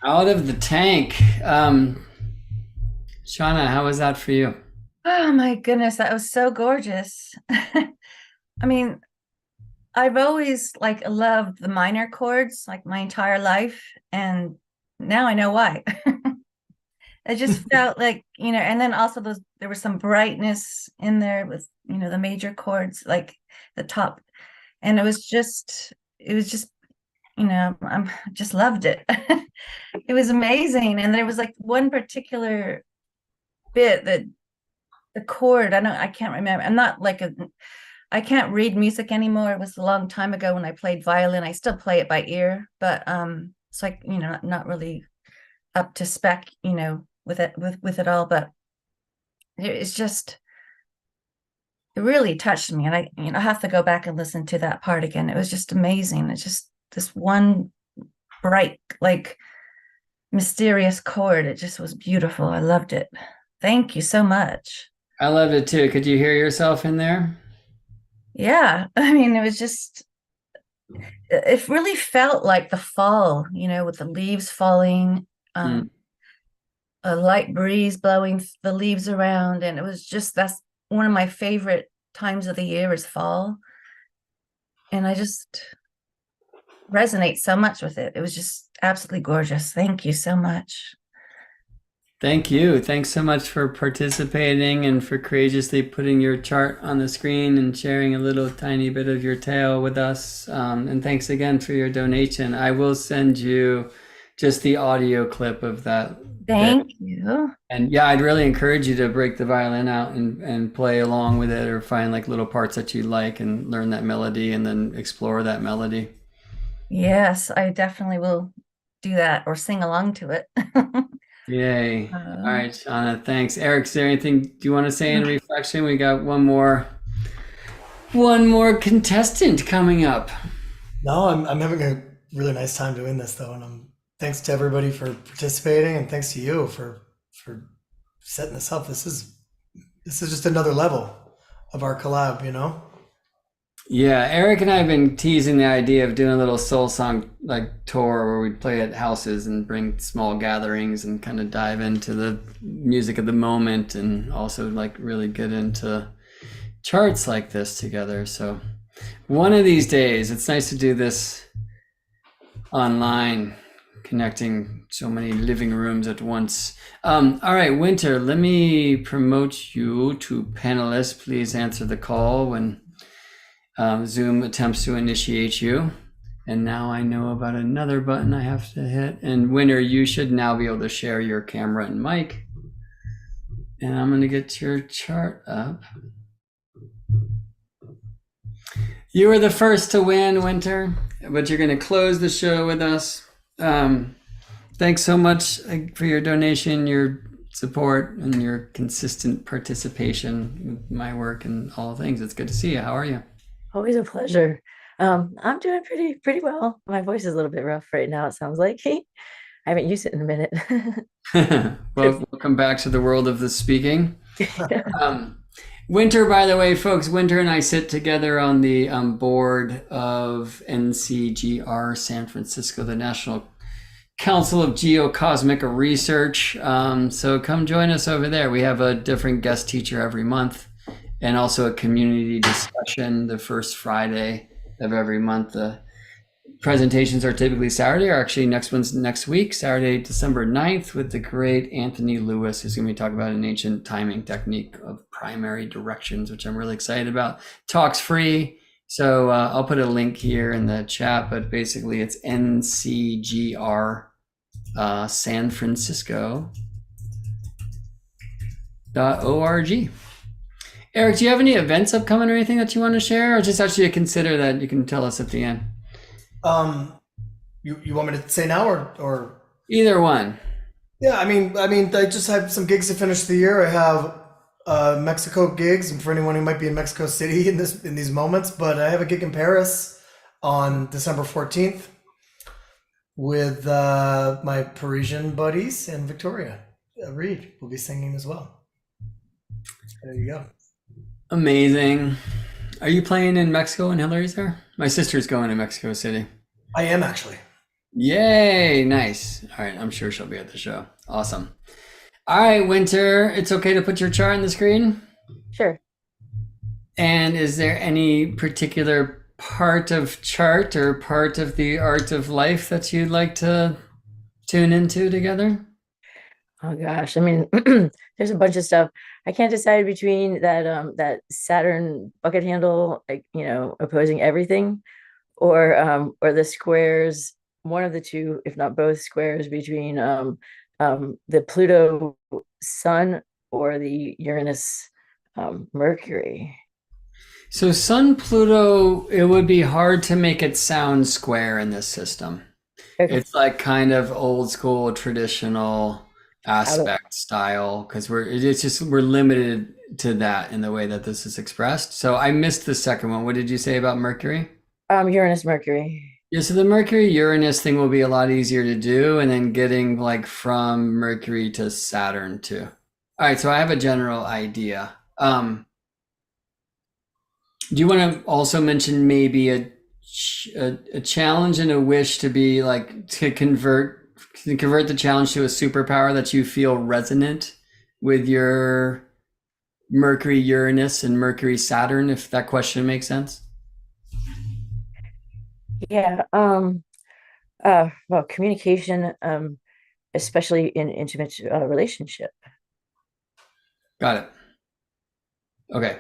Out of the tank. Shauna, how was that for you? Oh my goodness, that was so gorgeous. I mean, I've always like loved the minor chords like my entire life, and now I know why. It just felt like, and then also there was some brightness in there with, the major chords, like the top, and it was just, I'm just loved it. It was amazing. And there was like one particular bit that the chord, I can't remember. I can't read music anymore. It was a long time ago when I played violin. I still play it by ear, but it's like, not really up to spec, with it all. But it's just, it really touched me. And I have to go back and listen to that part again. It was just amazing. It's just this one bright, like mysterious chord. It just was beautiful. I loved it. Thank you so much. I loved it too. Could you hear yourself in there? Yeah. I mean, it really felt like the fall, with the leaves falling, Mm. a light breeze blowing the leaves around. And that's one of my favorite times of the year is fall. And I just resonate so much with it. It was just absolutely gorgeous. Thank you so much. Thank you. Thanks so much for participating and for courageously putting your chart on the screen and sharing a little tiny bit of your tale with us. And thanks again for your donation. I will send you just the audio clip of that. Thank you. And yeah, I'd really encourage you to break the violin out and play along with it, or find like little parts that you like and learn that melody and then explore that melody. Yes, I definitely will do that or sing along to it. Yay. All Uh, right, Shauna, thanks. Eric, is there anything do you want to say in reflection? We got one more contestant coming up. No, I'm having a really nice time doing this though, and thanks to everybody for participating, and thanks to you for setting this up. This is just another level of our collab, you know? Yeah, Eric and I have been teasing the idea of doing a little soul song like tour where we play at houses and bring small gatherings and kind of dive into the music of the moment, and also like really get into charts like this together. So one of these days, it's nice to do this online, connecting so many living rooms at once. All right, Winter, let me promote you to panelist. Please answer the call when Zoom attempts to initiate you. And now I know about another button I have to hit. And Winter, you should now be able to share your camera and mic. And I'm going to get your chart up. You were the first to win, Winter, but you're going to close the show with us. Thanks so much for your donation, your support, and your consistent participation with my work and all things. It's good to see you. How are you? Always a pleasure. I'm doing pretty well. My voice is a little bit rough right now, it sounds like. I haven't used it in a minute. Well, welcome back to the world of the speaking. Winter, by the way, folks, Winter and I sit together on the board of NCGR San Francisco, the National Council of Geocosmic Research. So come join us over there. We have a different guest teacher every month, and also a community discussion the first Friday of every month. The presentations are typically Saturday, or actually next one's next week, Saturday, December 9th, with the great Anthony Lewis, who's going to be talking about an ancient timing technique of primary directions, which I'm really excited about. Talk's free, so I'll put a link here in the chat, but basically it's NCGR San Francisco.org. Eric, do you have any events upcoming or anything that you want to share, or just actually consider that you can tell us at the end? You want me to say now or Either one. yeah, I mean, I just have some gigs to finish the year. I have Mexico gigs, and for anyone who might be in Mexico City in these moments, but I have a gig in Paris on December 14th with my Parisian buddies, and Victoria Reed will be singing as well. There you go. Amazing. Are you playing in Mexico when Hillary's there? My sister's going to Mexico City. I am actually. Yay, nice. All right, I'm sure she'll be at the show. Awesome. All right, Winter, it's okay to put your chart on the screen? Sure. And is there any particular part of chart or part of the art of life that you'd like to tune into together? Oh gosh, I mean, there's a bunch of stuff. I can't decide between that Saturn bucket handle, like, opposing everything, or the squares, one of the two, if not both squares between the Pluto Sun or the Uranus Mercury. So Sun Pluto, it would be hard to make it sound square in this system. Okay. It's like kind of old school traditional aspect style because we're limited to that in the way that this is expressed. So I missed the second one. What did you say about Mercury? Uranus Mercury. Yeah, so the Mercury Uranus thing will be a lot easier to do, and then getting like from Mercury to Saturn too. All right, so I have a general idea. Do you want to also mention maybe a challenge and a wish to be like to convert the challenge to a superpower that you feel resonant with your Mercury Uranus and Mercury Saturn, if that question makes sense? Yeah. Well, communication, especially in intimate relationship. Got it. Okay.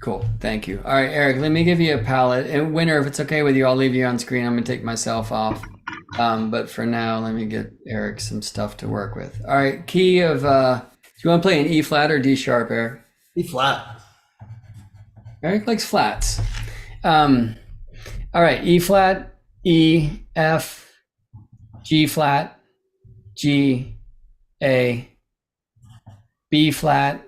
Cool. Thank you. All right, Erik, let me give you a palette. And Winter, if it's okay with you, I'll leave you on screen. I'm going to take myself off. But for now, let me get Erik some stuff to work with. All right, key of, do you want to play an E flat or D sharp, Erik? E flat. Erik likes flats. All right, E flat, E, F, G flat, G, A, B flat,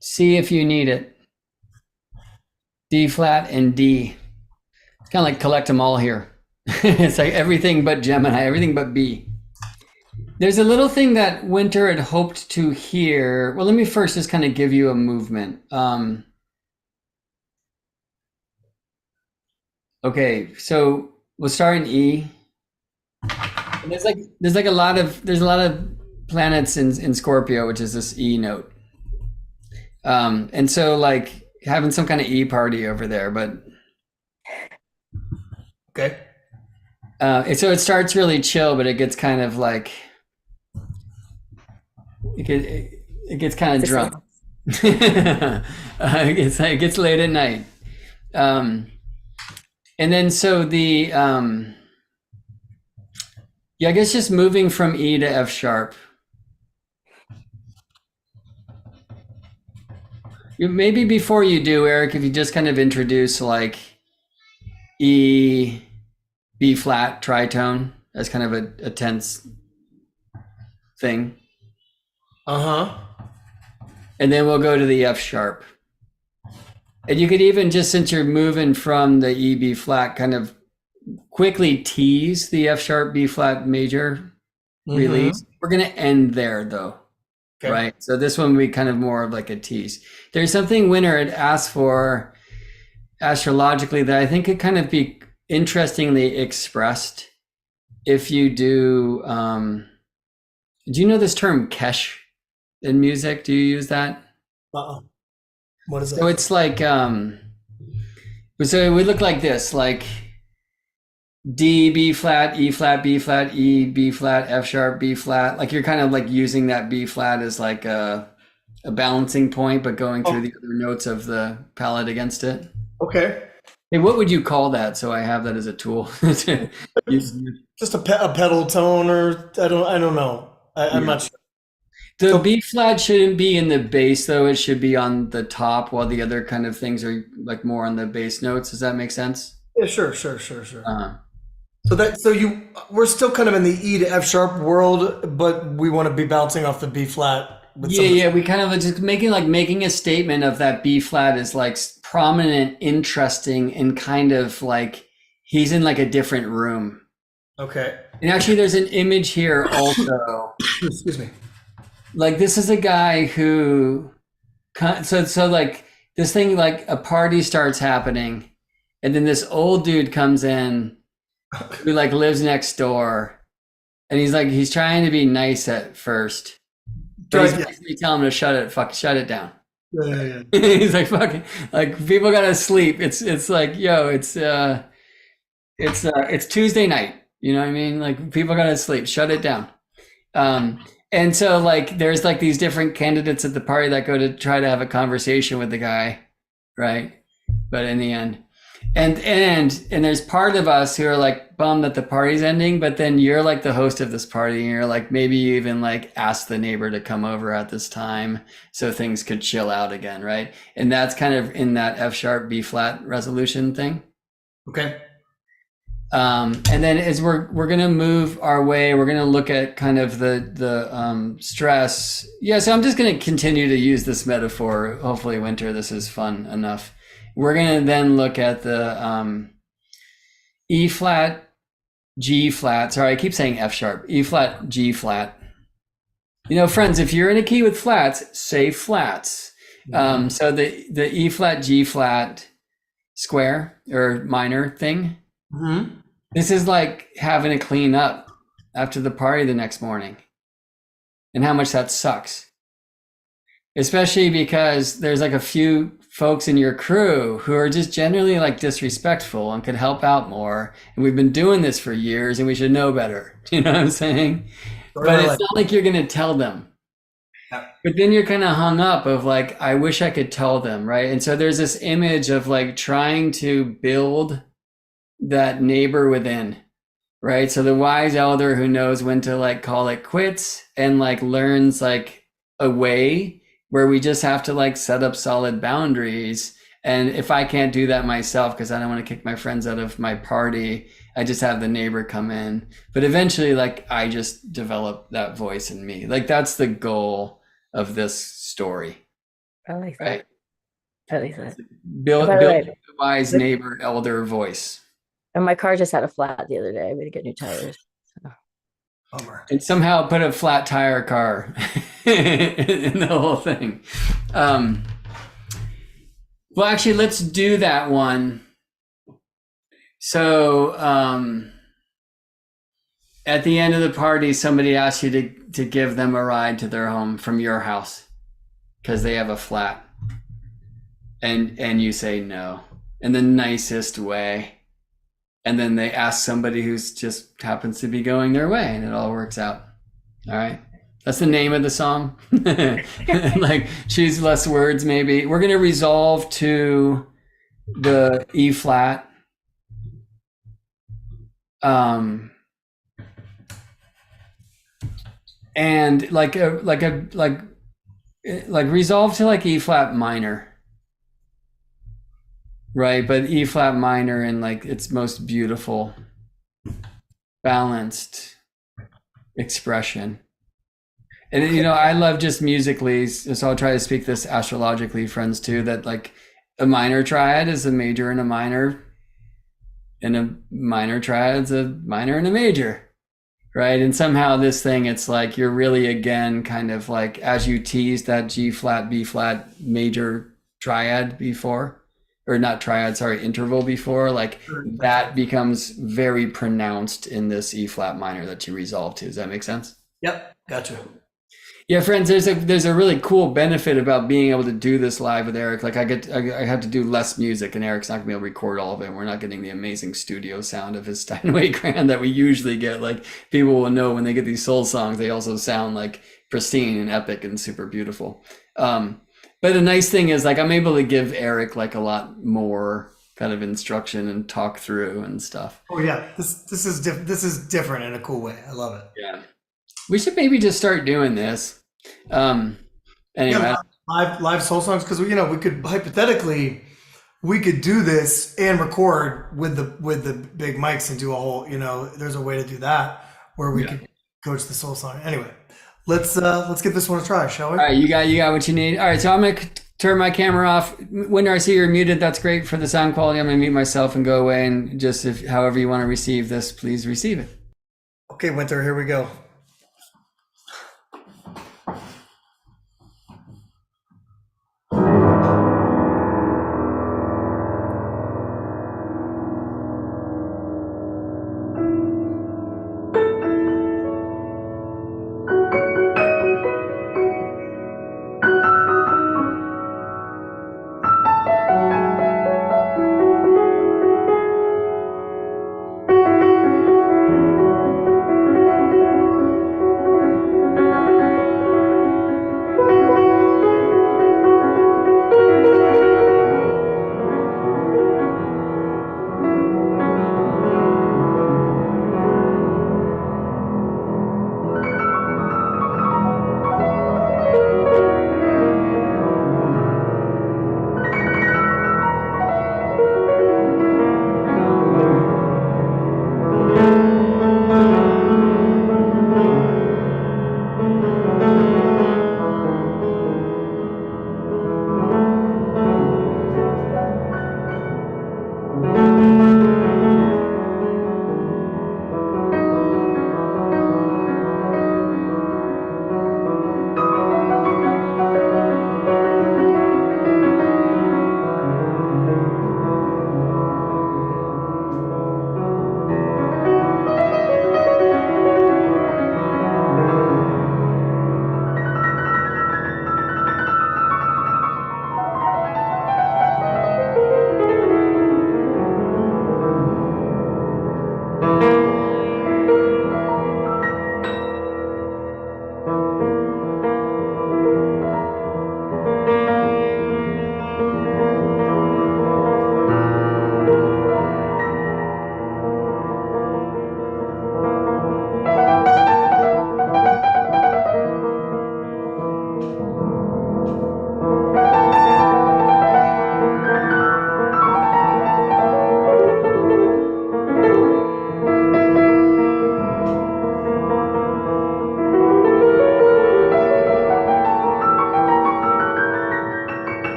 C if you need it, D flat, and D. It's kind of like collect them all here. It's like everything but Gemini, everything but B. There's a little thing that Winter had hoped to hear. Well, let me first just kind of give you a movement. Okay, so we'll start in E. And there's a lot of planets in Scorpio, which is this E note. And so like having some kind of E party over there, but Okay. so it starts really chill, but it gets kind of like it gets kind of drunk. It gets late at night. And then so the I guess just moving from E to F sharp. Maybe before you do, Erik, if you just kind of introduce like E, B flat tritone as kind of a tense thing. Uh-huh. And then we'll go to the F sharp. And you could even just, since you're moving from the E, B flat, kind of quickly tease the F sharp, B flat major release. We're going to end there though. Okay. Right. So this one will be kind of more of like a tease. There's something Winter had asked for astrologically that I think could kind of be interestingly expressed if you do. Do you know this term kesh in music? Do you use that? What is it? So it's like, so it would look like this, like D, B flat, E flat, B flat, E, B flat, F sharp, B flat. Like you're kind of like using that B flat as like a balancing point, but going through the other notes of the palette against it. Okay. Hey, what would you call that? So I have that as a tool. To use. Just a pedal tone, or I don't know. I'm not sure. The B flat shouldn't be in the bass though. It should be on the top, while the other kind of things are like more on the bass notes. Does that make sense? Yeah, sure. We're still kind of in the E to F sharp world, but we want to be bouncing off the B flat. We kind of just making a statement of that B flat is like prominent, interesting, and kind of like he's in like a different room. Okay. And actually, there's an image here also. Excuse me. Like this is a guy who So like this thing, like a party starts happening, and then this old dude comes in who like lives next door, and he's trying to be nice at first, but he's Right, basically telling him to shut it down. yeah. He's like, fucking, like people gotta sleep. It's like, yo, it's Tuesday night. You know what I mean? Like people gotta sleep. Shut it down. And so like there's like these different candidates at the party that go to try to have a conversation with the guy, right? But in the end, and there's part of us who are like bummed that the party's ending, but then you're like the host of this party, and you're like, maybe you even like ask the neighbor to come over at this time so things could chill out again, right? And that's kind of in that F sharp B flat resolution thing. Okay. And then as we're gonna move our way, we're gonna look at kind of the stress. Yeah, so I'm just gonna continue to use this metaphor. Hopefully, Winter, this is fun enough. We're gonna then look at the E flat, G flat. Sorry, I keep saying F sharp. E flat, G flat. You know, friends, if you're in a key with flats, say flats. So the E flat, G flat square or minor thing. Mm-hmm. This is like having to clean up after the party the next morning, and how much that sucks. Especially because there's like a few folks in your crew who are just generally like disrespectful and could help out more. And we've been doing this for years and we should know better. You know what I'm saying? But it's not like you're going to tell them. Yeah. But then you're kind of hung up of like, I wish I could tell them, right? And so there's this image of like trying to build that neighbor within, right? So the wise elder who knows when to like call it quits and like learns like a way where we just have to like set up solid boundaries. And if I can't do that myself because I don't want to kick my friends out of my party, I just have the neighbor come in. But eventually, like I just develop that voice in me. Like that's the goal of this story. I like that. Right? I like that. Build By the way, a wise neighbor elder voice. And my car just had a flat the other day. I had to get new tires. So. Bummer. And somehow put a flat tire car in the whole thing. Well, actually, let's do that one. So at the end of the party, somebody asks you to give them a ride to their home from your house because they have a flat. And you say no in the nicest way. And then they ask somebody who's just happens to be going their way and it all works out. All right. That's the name of the song. Like choose less words, maybe. We're going to resolve to the E flat. And like resolve to like E flat minor. Right, but E flat minor in like its most beautiful, balanced expression. And you know, I love just musically, so I'll try to speak this astrologically, friends, too, that like a minor triad is a major and a minor, and a minor triad's a minor and a major, right? And somehow this thing, it's like you're really again kind of like as you teased that G flat, B flat major triad before. Or not triad, sorry, interval before, like that becomes very pronounced in this E flat minor that you resolve to. Does that make sense? Yep, gotcha. Yeah, friends, there's a really cool benefit about being able to do this live with Erik. Like I have to do less music, and Erik's not gonna be able to record all of it. We're not getting the amazing studio sound of his Steinway Grand that we usually get. Like people will know when they get these soul songs, they also sound like pristine and epic and super beautiful. But the nice thing is like I'm able to give Erik like a lot more kind of instruction and talk through and stuff. Oh yeah, this is different in a cool way. I love it. Yeah, we should maybe just start doing this. Anyway, Yeah, live soul songs because we could hypothetically do this and record with the big mics and do a whole there's a way to do that where we could coach the soul song. Anyway, let's give this one a try, shall we? All right, you got what you need. All right, so I'm gonna turn my camera off. When I see you're muted, that's great for the sound quality. I'm gonna mute myself and go away. And just if however you want to receive this, please receive it. Okay, Winter, here we go.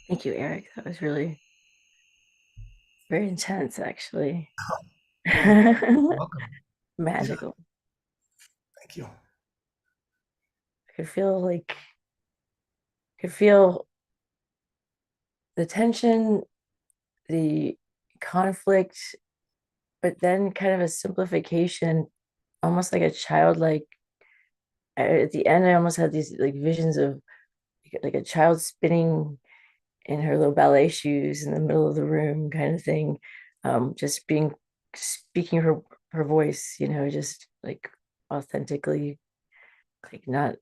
Thank you, Eric. That was really very intense, actually. Welcome. Magical. Thank you. I could feel the tension, the conflict, but then kind of a simplification, almost like a childlike. At the end, I almost had these like visions of like a child spinning in her little ballet shoes in the middle of the room, kind of thing. Just speaking her voice, just like authentically, like not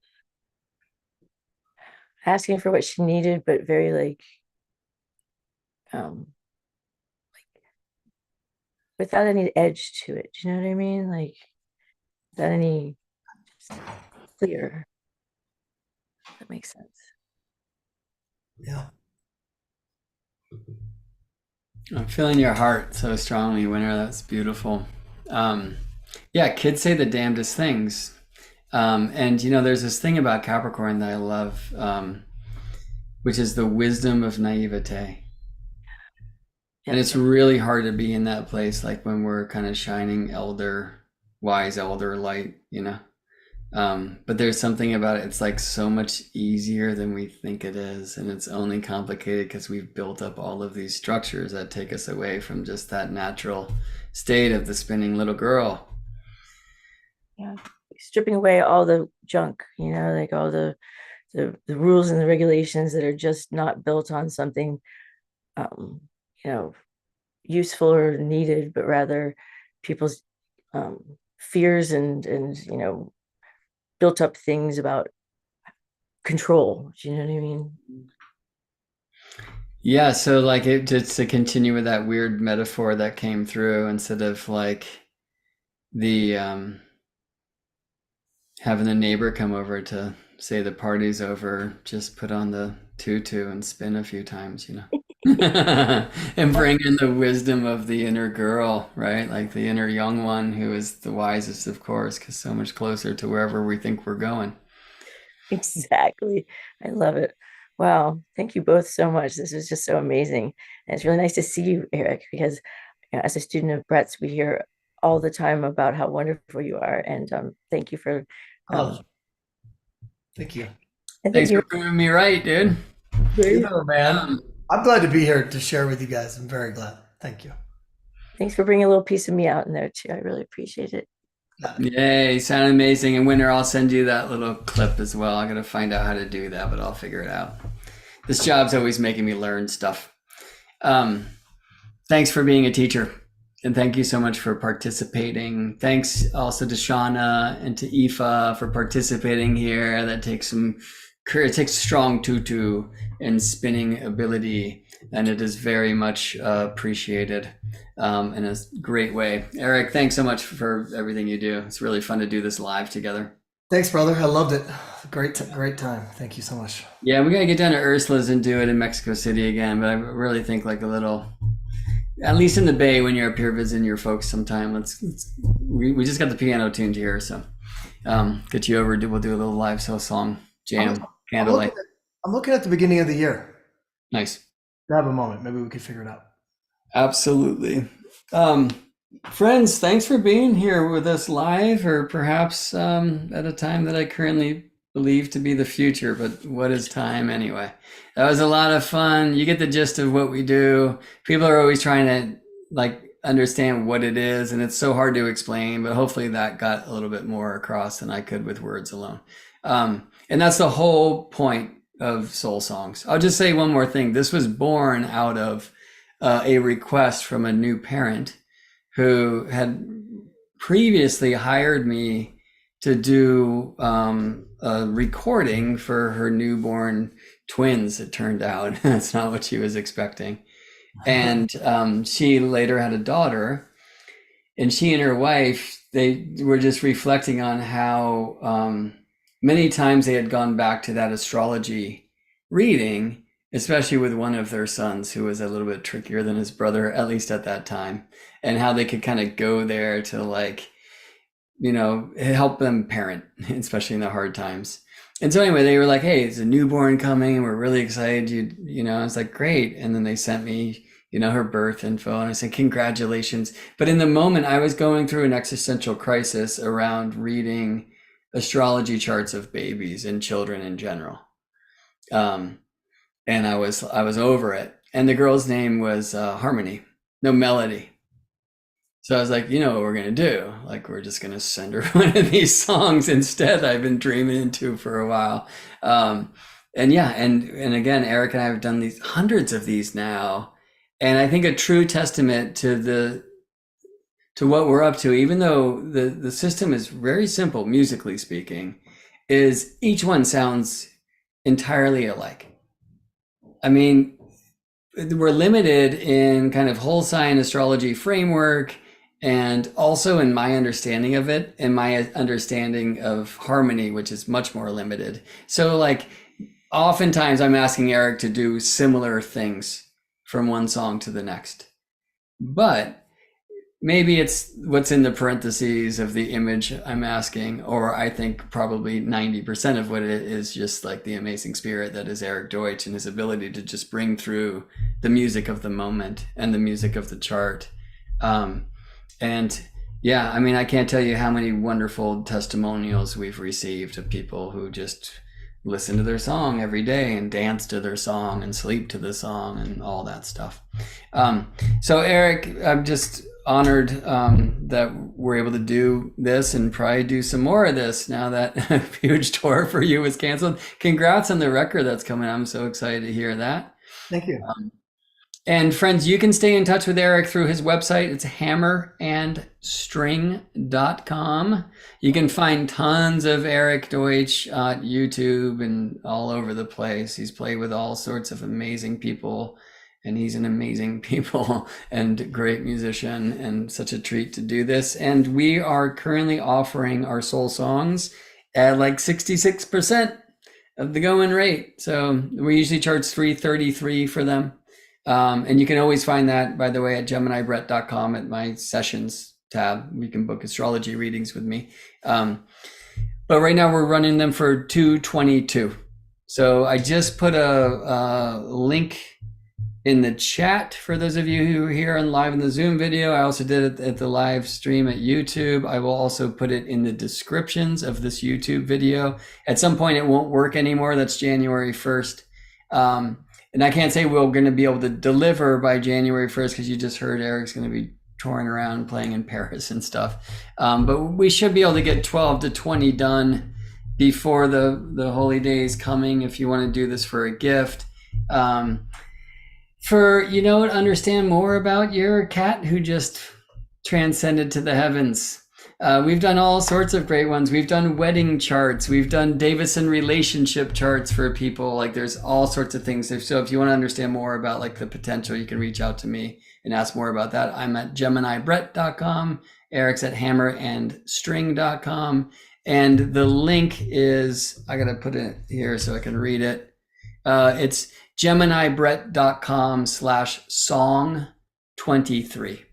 asking for what she needed, but very um without any edge to it. Do you know what I mean? Like without any, just clear. That makes sense. Yeah. I'm feeling your heart so strongly, Winter. That's beautiful. Yeah, kids say the damnedest things. And there's this thing about Capricorn that I love, which is the wisdom of naivete. And it's really hard to be in that place, like when we're kind of shining wise elder light, But there's something about it. It's like so much easier than we think it is. And it's only complicated because we've built up all of these structures that take us away from just that natural state of the spinning little girl. Yeah. Stripping away all the junk, like all the rules and the regulations that are just not built on something, useful or needed, but rather people's fears and built up things about control. Do you know what I mean? Yeah, so like it just to continue with that weird metaphor that came through, instead of like the having the neighbor come over to say the party's over, just put on the tutu and spin a few times, and bring in the wisdom of the inner girl, right? Like the inner young one, who is the wisest, of course, because so much closer to wherever we think we're going. Exactly. I love it. Wow. Thank you both so much. This was just so amazing. And it's really nice to see you, Eric, because as a student of Brett's, we hear all the time about how wonderful you are. And thank you for Thank you. Thanks for proving me right, dude. Man. I'm glad to be here to share with you guys. I'm very glad. Thank you. Thanks for bringing a little piece of me out in there too. I really appreciate it. Yay, sound amazing. And Winter, I'll send you that little clip as well. I gotta find out how to do that, but I'll figure it out. This job's always making me learn stuff. Thanks for being a teacher. And thank you so much for participating. Thanks also to Shauna and to Aoife for participating here. That takes it takes strong tutu and spinning ability, and it is very much appreciated in a great way. Erik, thanks so much for everything you do. It's really fun to do this live together. Thanks, brother. I loved it. Great time. Thank you so much. Yeah, we gotta get down to Ursula's and do it in Mexico City again, but I really think like a little, at least in the Bay when you're up here visiting your folks sometime. We just got the piano tuned here, so get you over. We'll do a little live soul song jam, candlelight. I'm looking at the beginning of the year. Nice. Grab a moment. Maybe we could figure it out. Absolutely. Friends, thanks for being here with us live, or perhaps at a time that I currently believed to be the future, but what is time anyway? That was a lot of fun. You get the gist of what we do. People are always trying to like understand what it is, and it's so hard to explain, but hopefully that got a little bit more across than I could with words alone. And that's the whole point of Soul Songs. I'll just say one more thing. This was born out of a request from a new parent who had previously hired me to do a recording for her newborn twins. It turned out that's not what she was expecting. And she later had a daughter, and she and her wife, they were just reflecting on how many times they had gone back to that astrology reading, especially with one of their sons who was a little bit trickier than his brother, at least at that time, and how they could kind of go there to like, you know, help them parent, especially in the hard times. And so anyway, they were like, hey, it's a newborn coming. We're really excited. You know, I was like, great. And then they sent me, you know, her birth info, and I said, congratulations. But in the moment, I was going through an existential crisis around reading astrology charts of babies and children in general. And I was over it. And the girl's name was Harmony, no Melody. So I was like, you know what we're going to do? Like, we're just going to send her one of these songs instead I've been dreaming into for a while. And yeah, and again, Erik and I have done these hundreds of these now. And I think a true testament to what we're up to, even though the system is very simple, musically speaking, is each one sounds entirely alike. I mean, we're limited in kind of whole sign astrology framework, and also in my understanding of it, and my understanding of harmony, which is much more limited. So like oftentimes I'm asking Erik to do similar things from one song to the next, but maybe it's what's in the parentheses of the image I'm asking, or I think probably 90% of what it is just like the amazing spirit that is Erik Deutsch and his ability to just bring through the music of the moment and the music of the chart. And yeah, I mean, I can't tell you how many wonderful testimonials we've received of people who just listen to their song every day and dance to their song and sleep to the song and all that stuff. So Erik, I'm just honored that we're able to do this and probably do some more of this now that a huge tour for you was canceled. Congrats on the record that's coming. I'm so excited to hear that. Thank you. And friends, you can stay in touch with Erik through his website. It's hammerandstring.com. You can find tons of Erik Deutsch on YouTube and all over the place. He's played with all sorts of amazing people, and he's an amazing people and great musician, and such a treat to do this. And we are currently offering our soul songs at like 66% of the going rate. So we usually charge $333 for them. And you can always find that, by the way, at GeminiBrett.com at my sessions tab. You can book astrology readings with me. But right now we're running them for $222. So I just put a link in the chat for those of you who are here on live in the Zoom video. I also did it at the live stream at YouTube. I will also put it in the descriptions of this YouTube video. At some point it won't work anymore. That's January 1st. And I can't say we're going to be able to deliver by January 1st because you just heard Erik's going to be touring around playing in Paris and stuff. But we should be able to get 12 to 20 done before the holy days coming if you want to do this for a gift. Understand more about your cat who just transcended to the heavens. We've done all sorts of great ones. We've done wedding charts. We've done Davison relationship charts for people. Like there's all sorts of things. So if you want to understand more about like the potential, you can reach out to me and ask more about that. I'm at GeminiBrett.com. Erik's at hammerandstring.com. And the link is, I got to put it here so I can read it. It's GeminiBrett.com/song23.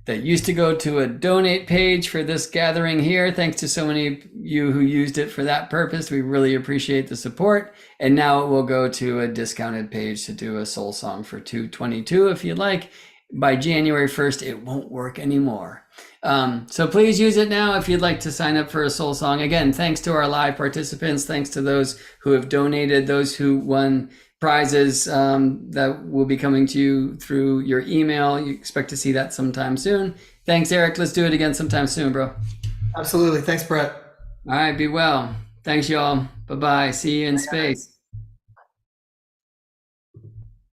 That used to go to a donate page for this gathering here. Thanks to so many of you who used it for that purpose. We really appreciate the support. And now it will go to a discounted page to do a soul song for $222 if you'd like. by January 1st, it won't work anymore. So please use it now if you'd like to sign up for a soul song. Again, thanks to our live participants, thanks to those who have donated, those who won prizes that will be coming to you through your email. You expect to see that sometime soon. Thanks, Erik. Let's do it again sometime soon, bro. Absolutely. Thanks, Brett. All right, be well. Thanks, y'all. Bye-bye. See you in space.